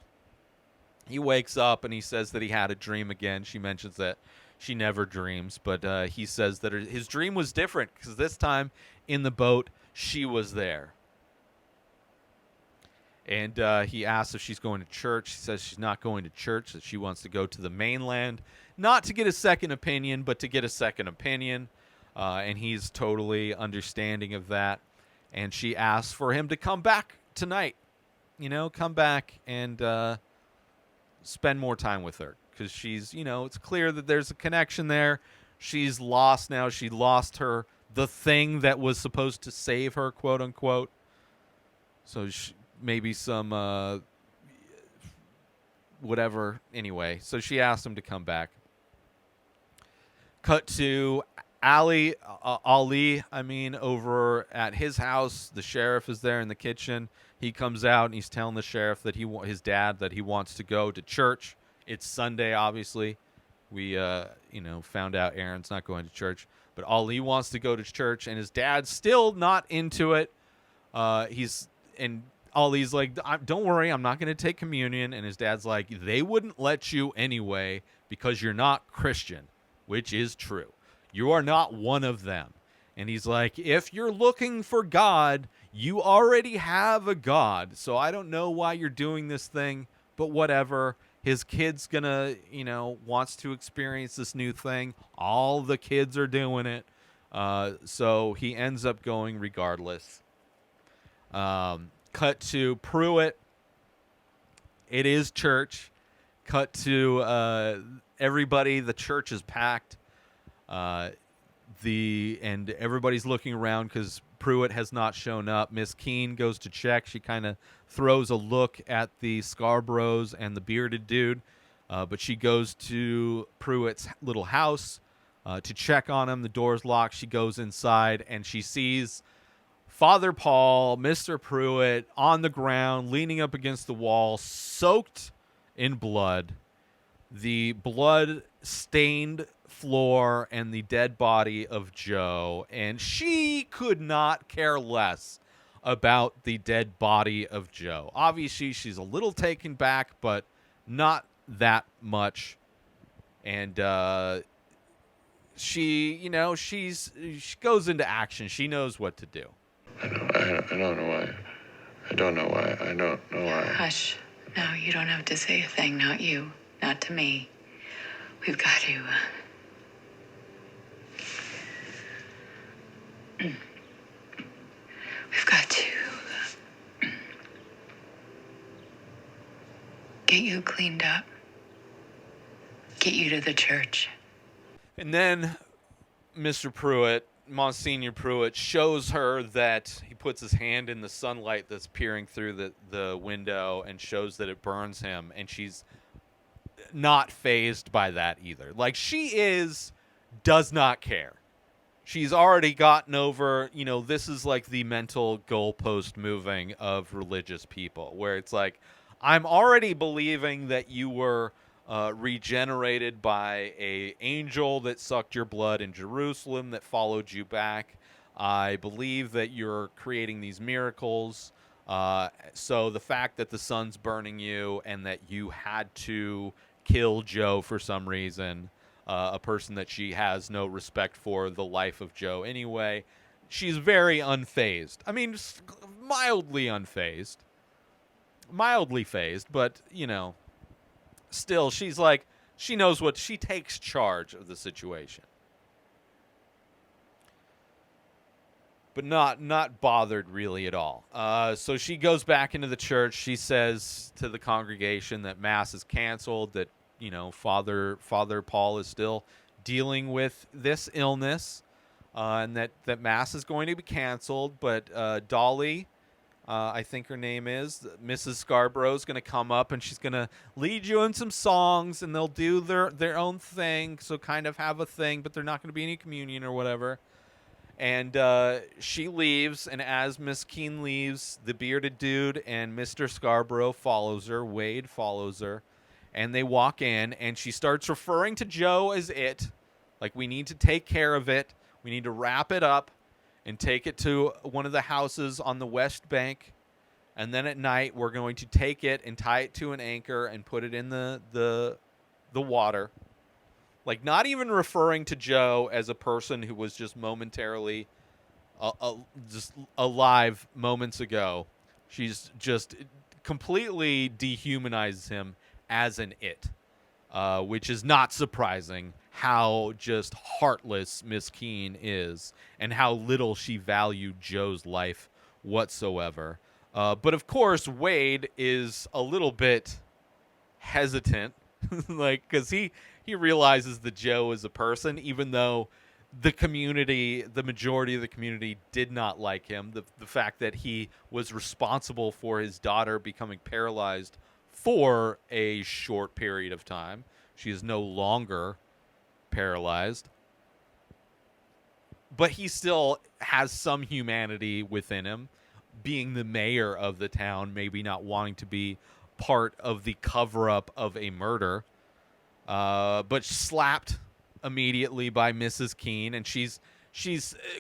He wakes up and he says that he had a dream again. She mentions that she never dreams, but he says that his dream was different because this time in the boat, she was there. And he asks if she's going to church. She says she's not going to church, that she wants to go to the mainland, not to get a second opinion, but to get a second opinion. And he's totally understanding of that. And she asks for him to come back tonight. You know, come back and spend more time with her. Because she's, you know, it's clear that there's a connection there. She's lost now. She lost the thing that was supposed to save her, quote unquote. So maybe some whatever. Anyway, so she asked him to come back. Cut to Ali, over at his house. The sheriff is there in the kitchen. He comes out and he's telling the sheriff that his dad that he wants to go to church. It's Sunday, obviously. We found out Erin's not going to church, but Ali wants to go to church, and his dad's still not into it. Ali's like, don't worry, I'm not going to take communion. And his dad's like, they wouldn't let you anyway because you're not Christian, which is true. You are not one of them. And he's like, if you're looking for God, you already have a God. So I don't know why you're doing this thing, but whatever. His kid's going to, wants to experience this new thing. All the kids are doing it. So he ends up going regardless. Cut to Pruitt. It is church. Cut to everybody. The church is packed. And everybody's looking around because Pruitt has not shown up. Miss Keene goes to check. She kind of throws a look at the Scarboroughs and the bearded dude. But she goes to Pruitt's little house to check on him. The door's locked. She goes inside and she sees Father Paul, Mr. Pruitt, on the ground, leaning up against the wall, soaked in blood. The blood-stained floor and the dead body of Joe. And she could not care less about the dead body of Joe. Obviously, she's a little taken back, but not that much. And she goes into action. She knows what to do. I don't know why. I don't know why. I don't know why. Hush. No, you don't have to say a thing. Not you. Not to me. We've got to... We've got to... get you cleaned up. Get you to the church. And then Mr. Pruitt, Monsignor Pruitt, shows her that he puts his hand in the sunlight that's peering through the window and shows that it burns him. And she's not fazed by that either. Like, does not care. She's already gotten over, this is like the mental goalpost moving of religious people, where it's like, I'm already believing that you were regenerated by a angel that sucked your blood in Jerusalem that followed you back. I believe that you're creating these miracles. So the fact that the sun's burning you and that you had to kill Joe for some reason, a person that she has no respect for the life of Joe anyway, she's very unfazed. I mean, mildly unfazed. Mildly phased, but, still, she's like, she knows she takes charge of the situation. But not bothered really at all. So she goes back into the church. She says to the congregation that Mass is canceled, that, Father Paul is still dealing with this illness, and that Mass is going to be canceled. But Dolly, I think her name is, Mrs. Scarborough, is going to come up and she's going to lead you in some songs, and they'll do their own thing, so kind of have a thing, but they're not going to be any communion or whatever. And she leaves, and as Miss Keene leaves, the bearded dude and Mr. Scarborough follows her. Wade follows her, and they walk in, and she starts referring to Joe as it. Like, we need to take care of it. We need to wrap it up and take it to one of the houses on the West Bank. And then at night, we're going to take it and tie it to an anchor and put it in the water. Like, not even referring to Joe as a person who was just momentarily just alive moments ago. She's just completely dehumanizes him as an it, which is not surprising how just heartless Miss Keene is and how little she valued Joe's life whatsoever. But, of course, Wade is a little bit hesitant, like, because he realizes that Joe is a person, even though the majority of the community did not like him. The fact that he was responsible for his daughter becoming paralyzed for a short period of time. She is no longer paralyzed. But he still has some humanity within him, being the mayor of the town, maybe not wanting to be part of the cover-up of a murder. But slapped immediately by Mrs. Keene, and she's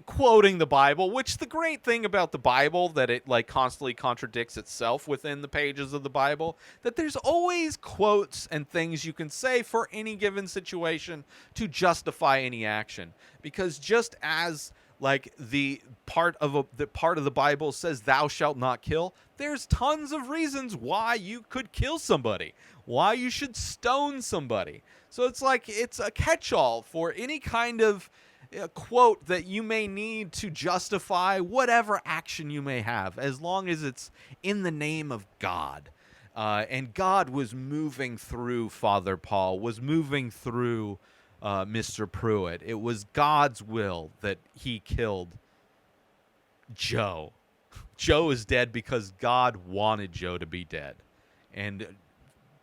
quoting the Bible, which the great thing about the Bible, that it like constantly contradicts itself within the pages of the Bible, that there's always quotes and things you can say for any given situation to justify any action. Because just as like the part of the Bible says thou shalt not kill, there's tons of reasons why you could kill somebody, why you should stone somebody. So it's like it's a catch-all for any kind of quote that you may need to justify whatever action you may have, as long as it's in the name of God. And God was moving through Father Paul, was moving through Mr. Pruitt. It was God's will that he killed Joe. Joe is dead because God wanted Joe to be dead. And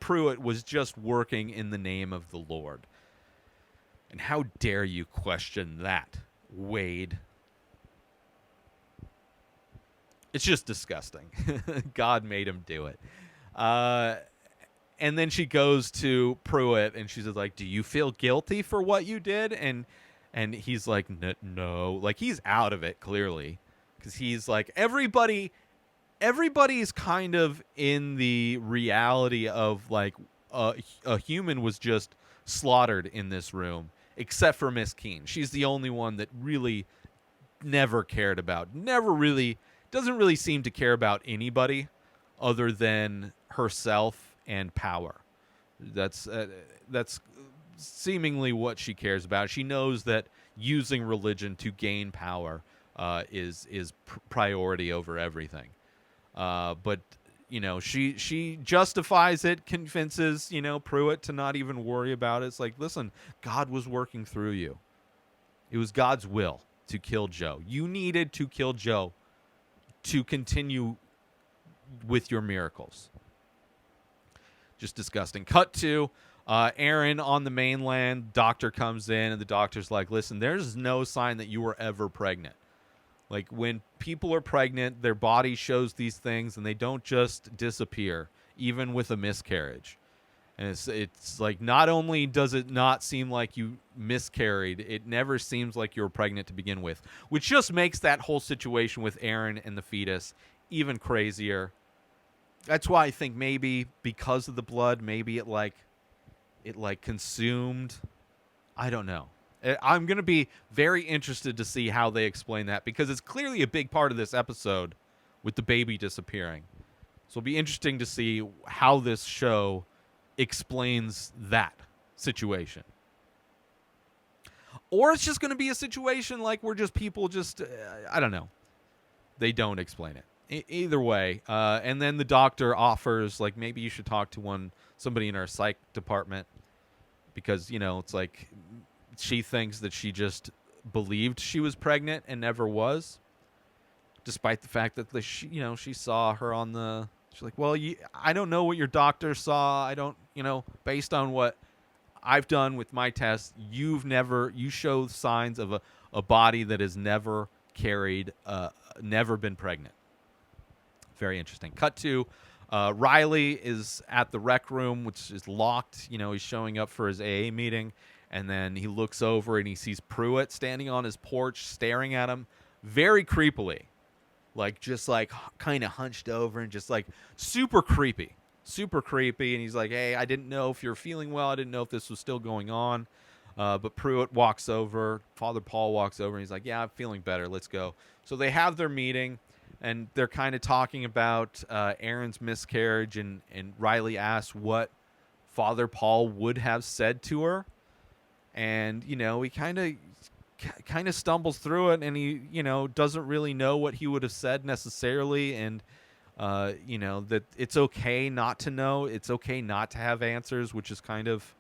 Pruitt was just working in the name of the Lord. And how dare you question that, Wade? It's just disgusting. God made him do it. And then she goes to Pruitt and she's like, do you feel guilty for what you did? And he's like, no. Like, he's out of it, clearly. Because he's like, everybody's kind of in the reality of, like, a human was just slaughtered in this room, except for Miss Keene. She's the only one that really never cared about, doesn't really seem to care about anybody other than herself and power. That's seemingly what she cares about. She knows that using religion to gain power is priority over everything. But she justifies it, convinces Pruitt to not even worry about it. It's like, listen, God was working through you. It was God's will to kill Joe. You needed to kill Joe to continue with your miracles. Just disgusting. Cut to Erin on the mainland, doctor comes in, and the doctor's like, listen, there's no sign that you were ever pregnant. Like, when people are pregnant, their body shows these things, and they don't just disappear, even with a miscarriage. And it's like, not only does it not seem like you miscarried, it never seems like you were pregnant to begin with, which just makes that whole situation with Erin and the fetus even crazier. That's why I think maybe because of the blood, maybe it consumed. I don't know. I'm going to be very interested to see how they explain that, because it's clearly a big part of this episode with the baby disappearing. So it'll be interesting to see how this show explains that situation. Or it's just going to be a situation like where just people just, I don't know. They don't explain it. Either way. And then the doctor offers, like, maybe you should talk to somebody in our psych department, because, it's like she thinks that she just believed she was pregnant and never was, despite the fact that she saw her on the. She's like, well, I don't know what your doctor saw. I don't, based on what I've done with my tests, you show signs of a body that has never carried, never been pregnant. Very interesting. Cut to Riley is at the rec room, which is locked. He's showing up for his AA meeting, and then he looks over and he sees Pruitt standing on his porch staring at him very creepily. Just kind of hunched over and just super creepy. And he's like, hey, I didn't know if you're feeling well. I didn't know if this was still going on. But Pruitt walks over. Father Paul walks over and he's like, yeah, I'm feeling better. Let's go. So they have their meeting and they're kind of talking about Erin's miscarriage. And Riley asks what Father Paul would have said to her. And, he kind of stumbles through it, and he doesn't really know what he would have said necessarily, and that it's okay not to know, it's okay not to have answers, which is kind of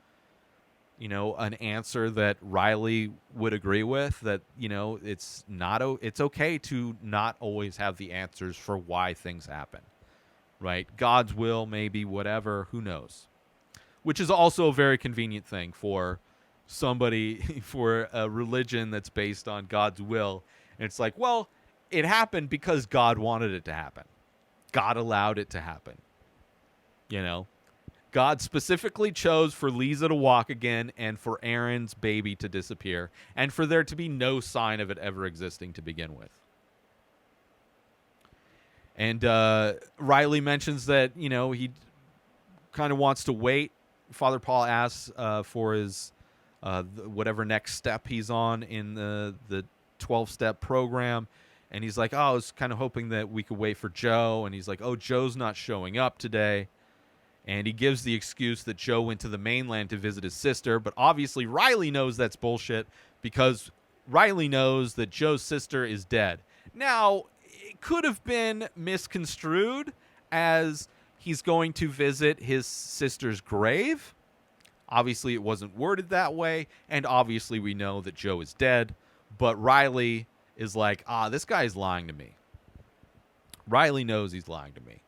an answer that Riley would agree with, that it's okay to not always have the answers for why things happen, right? God's will, maybe, whatever, who knows, which is also a very convenient thing for for a religion that's based on God's will. And it's like, well, it happened because God wanted it to happen. God allowed it to happen. God specifically chose for Lisa to walk again and for Erin's baby to disappear and for there to be no sign of it ever existing to begin with. And Riley mentions that, he kind of wants to wait. Father Paul asks for his whatever next step he's on in the 12-step program. And he's like, I was kind of hoping that we could wait for Joe. And he's like, Joe's not showing up today. And he gives the excuse that Joe went to the mainland to visit his sister. But obviously Riley knows that's bullshit, because Riley knows that Joe's sister is dead. Now, it could have been misconstrued as he's going to visit his sister's grave. Obviously, it wasn't worded that way, and obviously we know that Joe is dead, but Riley is like, this guy's lying to me. Riley knows he's lying to me.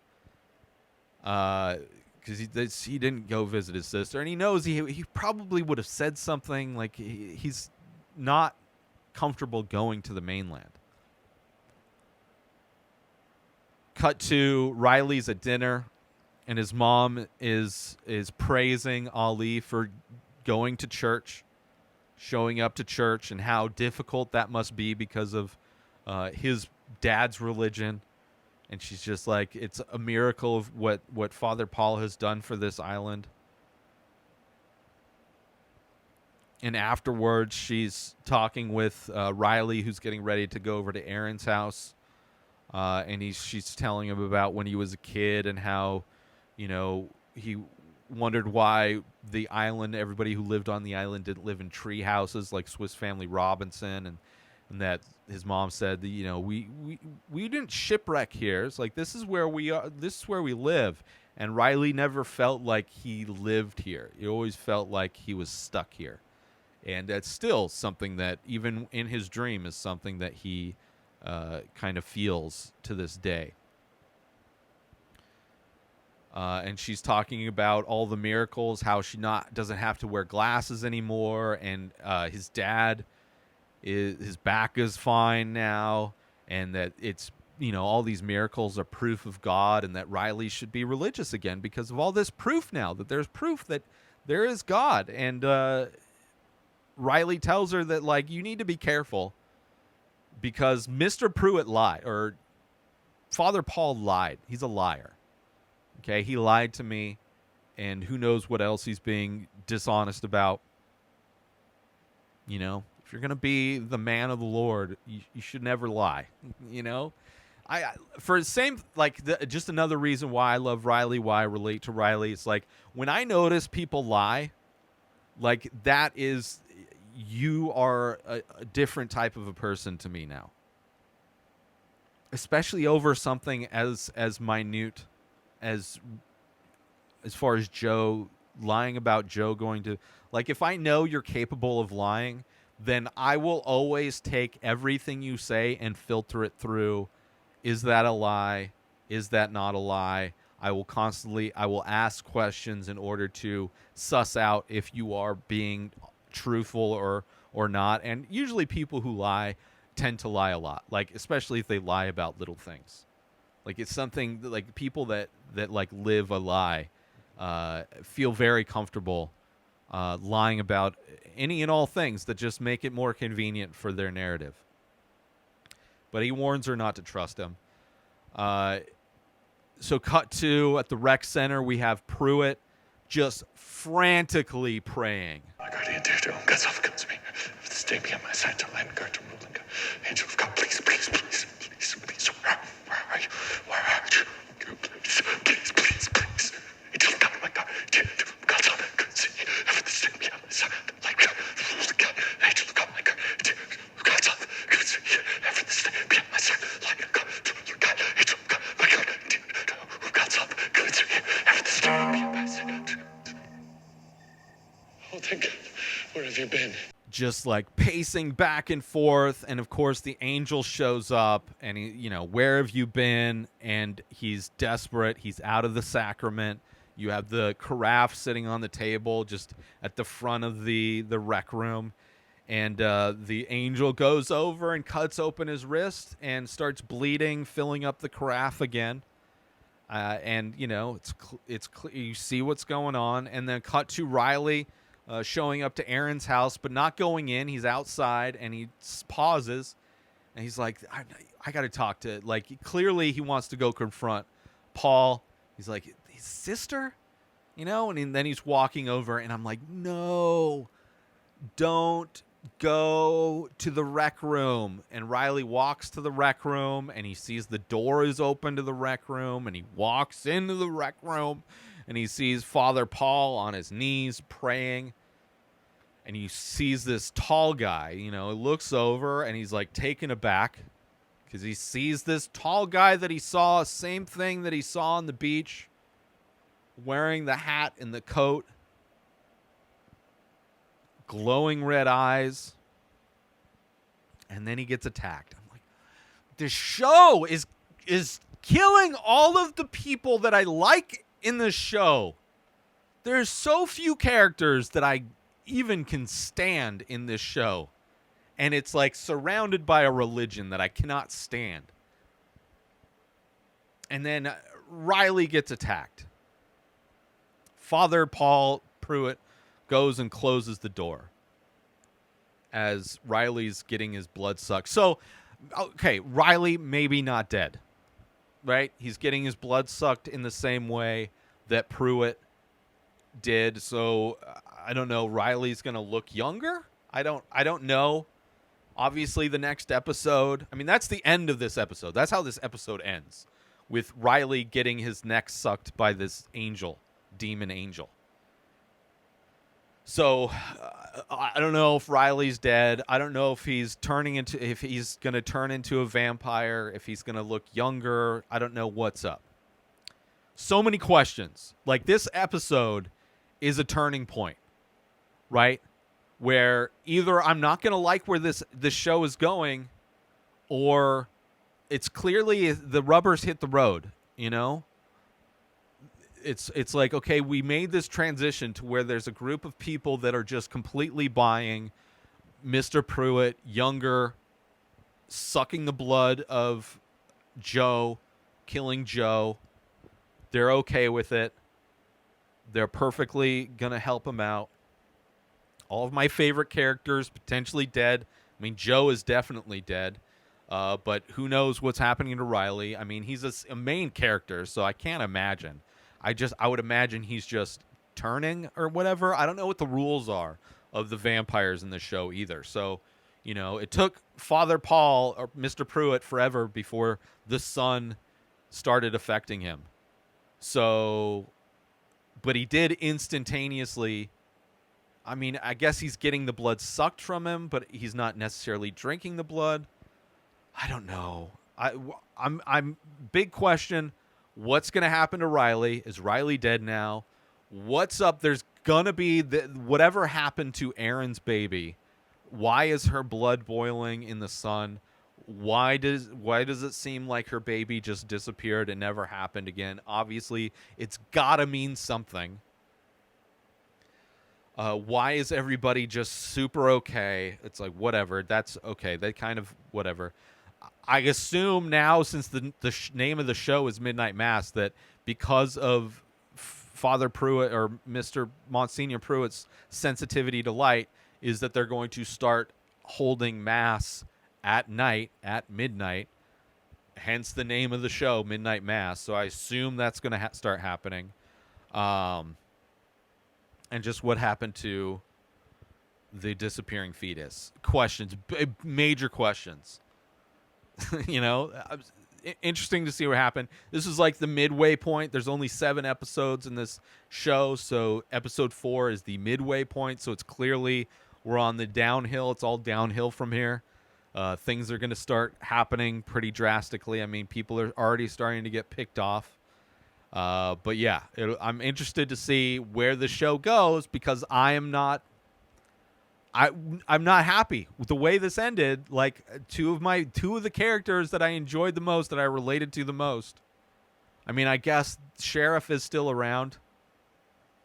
Because he didn't go visit his sister, and he knows he probably would have said something like he's not comfortable going to the mainland. Cut to Riley's at dinner. And his mom is praising Ali for going to church, showing up to church, and how difficult that must be because of his dad's religion. And she's just like, it's a miracle of what Father Paul has done for this island. And afterwards, she's talking with Riley, who's getting ready to go over to Erin's house. And she's telling him about when he was a kid and how, he wondered why the island, everybody who lived on the island didn't live in tree houses like Swiss Family Robinson, and that his mom said that, we didn't shipwreck here. It's like, this is where we are, this is where we live. And Riley never felt like he lived here. He always felt like he was stuck here. And that's still something that, even in his dream, is something that he kind of feels to this day. And she's talking about all the miracles, how she doesn't have to wear glasses anymore, and his dad his back is fine now, and that it's all these miracles are proof of God, and that Riley should be religious again because of all this proof now, that there's proof that there is God. And Riley tells her that, like, you need to be careful because Mr. Pruitt lied, or Father Paul lied. He's a liar. Okay, he lied to me, and who knows what else he's being dishonest about. If you're going to be the man of the Lord, you should never lie. For the same, just another reason why I love Riley, why I relate to Riley. It's like when I notice people lie, like that is, you are a different type of a person to me now. Especially over something as minute as far as Joe, lying about Joe going to, like, if I know you're capable of lying, then I will always take everything you say and filter it through. Is that a lie? Is that not a lie? I will ask questions in order to suss out if you are being truthful or not. And usually people who lie tend to lie a lot, like, especially if they lie about little things. Like, it's something that, like, people that like live a lie feel very comfortable lying about any and all things that just make it more convenient for their narrative. But he warns her not to trust him. So cut to, at the rec center, we have Pruitt just frantically praying. My guardian dear to whom God's love comes me. Stay me on my side till I am guard to ruling. Angel of God, please, please, please, please, please. Where are you? Where are you? Please, please, please, please. Angel of God, my God, dear to whom God's love comes me. Everything stay me on my side. Like God, ruling God. Angel of God, my God, dear to whom God's love comes me. Everything stay me on my side. Like God, ruling God. Angel of God, my God, dear to whom God's love comes me. Everything stay me on my side. Oh, thank God. Where have you been? Just like pacing back and forth, and of course the angel shows up, and he, where have you been? And he's desperate. He's out of the sacrament. You have the carafe sitting on the table just at the front of the rec room, and the angel goes over and cuts open his wrist and starts bleeding, filling up the carafe again. And it's you see what's going on, and then cut to Riley. Showing up to Erin's house, but not going in. He's outside, and he pauses, and he's like, I got to talk to, like, clearly he wants to go confront Paul. He's like, his sister? And then he's walking over, and I'm like, no, don't go to the rec room. And Riley walks to the rec room, and he sees the door is open to the rec room, and he walks into the rec room, and he sees Father Paul on his knees praying. And he sees this tall guy, looks over, and he's like taken aback because he sees this tall guy that he saw, same thing that he saw on the beach, wearing the hat and the coat, glowing red eyes, and then he gets attacked. I'm like, this show is killing all of the people that I like in this show. There's so few characters that I even can stand in this show, and it's like surrounded by a religion that I cannot stand. And then Riley gets attacked. Father Paul Pruitt goes and closes the door as Riley's getting his blood sucked. So, okay, Riley maybe not dead, right? He's getting his blood sucked in the same way that Pruitt did. So I don't know. Riley's going to look younger. I don't know. Obviously, the next episode, I mean, that's the end of this episode. That's how this episode ends, with Riley getting his neck sucked by this angel, demon angel. So I don't know if Riley's dead. I don't know if he's going to turn into a vampire, if he's going to look younger. I don't know what's up. So many questions. Like, this episode is a turning point, right? Where either I'm not going to like where this show is going, or it's clearly the rubber's hit the road, it's like, okay, we made this transition to where there's a group of people that are just completely buying Mr. Pruitt, younger, sucking the blood of Joe, killing Joe. They're okay with it. They're perfectly going to help him out. All of my favorite characters potentially dead. I mean, Joe is definitely dead. But who knows what's happening to Riley. I mean, he's a main character, so I can't imagine. I would imagine he's just turning or whatever. I don't know what the rules are of the vampires in the show either. So, you know, it took Father Paul or Mr. Pruitt forever before the sun started affecting him. So, but he did instantaneously. I mean, I guess he's getting the blood sucked from him, but he's not necessarily drinking the blood. I don't know. I'm big question. What's going to happen to Riley? Is Riley dead now? What's up? There's going to be whatever happened to Erin's baby. Why is her blood boiling in the sun? Why does it seem like her baby just disappeared and never happened again? Obviously, it's got to mean something. Why is everybody just super okay? It's like, whatever. That's okay. They kind of, whatever. I assume now, since the name of the show is Midnight Mass, that because of Father Pruitt or Monsignor Pruitt's sensitivity to light, is that they're going to start holding Mass at night, at midnight. Hence the name of the show, Midnight Mass. So I assume that's going to start happening. And just what happened to the disappearing fetus. Questions, major questions. You know, interesting to see what happened. This is like the midway point. There's only 7 episodes in this show, so episode 4 is the midway point. So it's clearly we're on the downhill. It's all downhill from here. Things are going to start happening pretty drastically. I mean, people are already starting to get picked off. But yeah, I'm interested to see where the show goes because I'm not happy with the way this ended. Like two of the characters that I enjoyed the most, that I related to the most. I mean, I guess Sheriff is still around.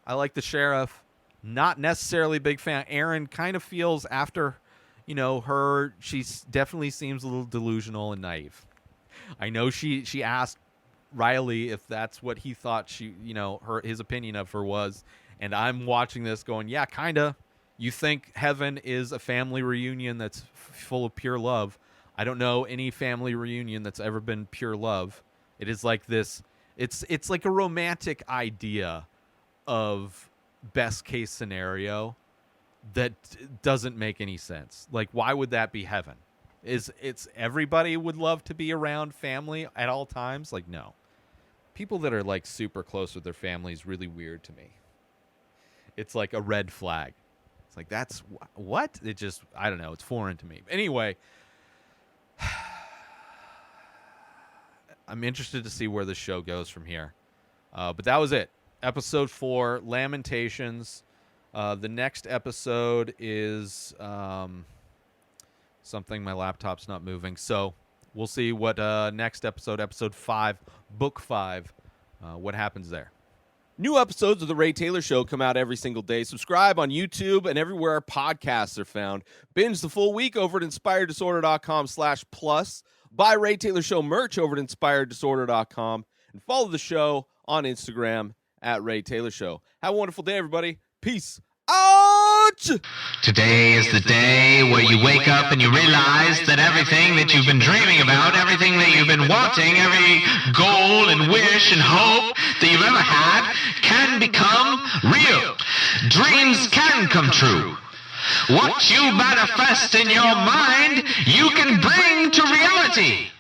I like the Sheriff. Not necessarily a big fan. Erin kind of feels after, you know, she definitely seems a little delusional and naive. I know she asked Riley if that's what he thought his opinion of her was, and I'm watching this going, yeah, kind of. You think heaven is a family reunion that's full of pure love. I don't know any family reunion that's ever been pure love. It is like this. It's like a romantic idea of best case scenario that doesn't make any sense. Like, why would that be heaven? It's everybody would love to be around family at all times? Like, no. People that are like super close with their family is really weird to me. It's like a red flag. It's like, that's what? It just, I don't know. It's foreign to me. Anyway, I'm interested to see where the show goes from here. But that was it. Episode 4, Lamentations. The next episode is something. My laptop's not moving. So we'll see what next episode 5, book 5, what happens there. New episodes of The Ray Taylor Show come out every single day. Subscribe on YouTube and everywhere our podcasts are found. Binge the full week over at inspireddisorder.com/plus. Buy Ray Taylor Show merch over at inspireddisorder.com. And follow the show on Instagram at Ray Taylor Show. Have a wonderful day, everybody. Peace out! Today is the day where you wake up and you realize that everything that you've been dreaming about, everything that you've been wanting, every goal and wish and hope that you've ever had can become real. Dreams can come true. What you manifest in your mind, you can bring to reality.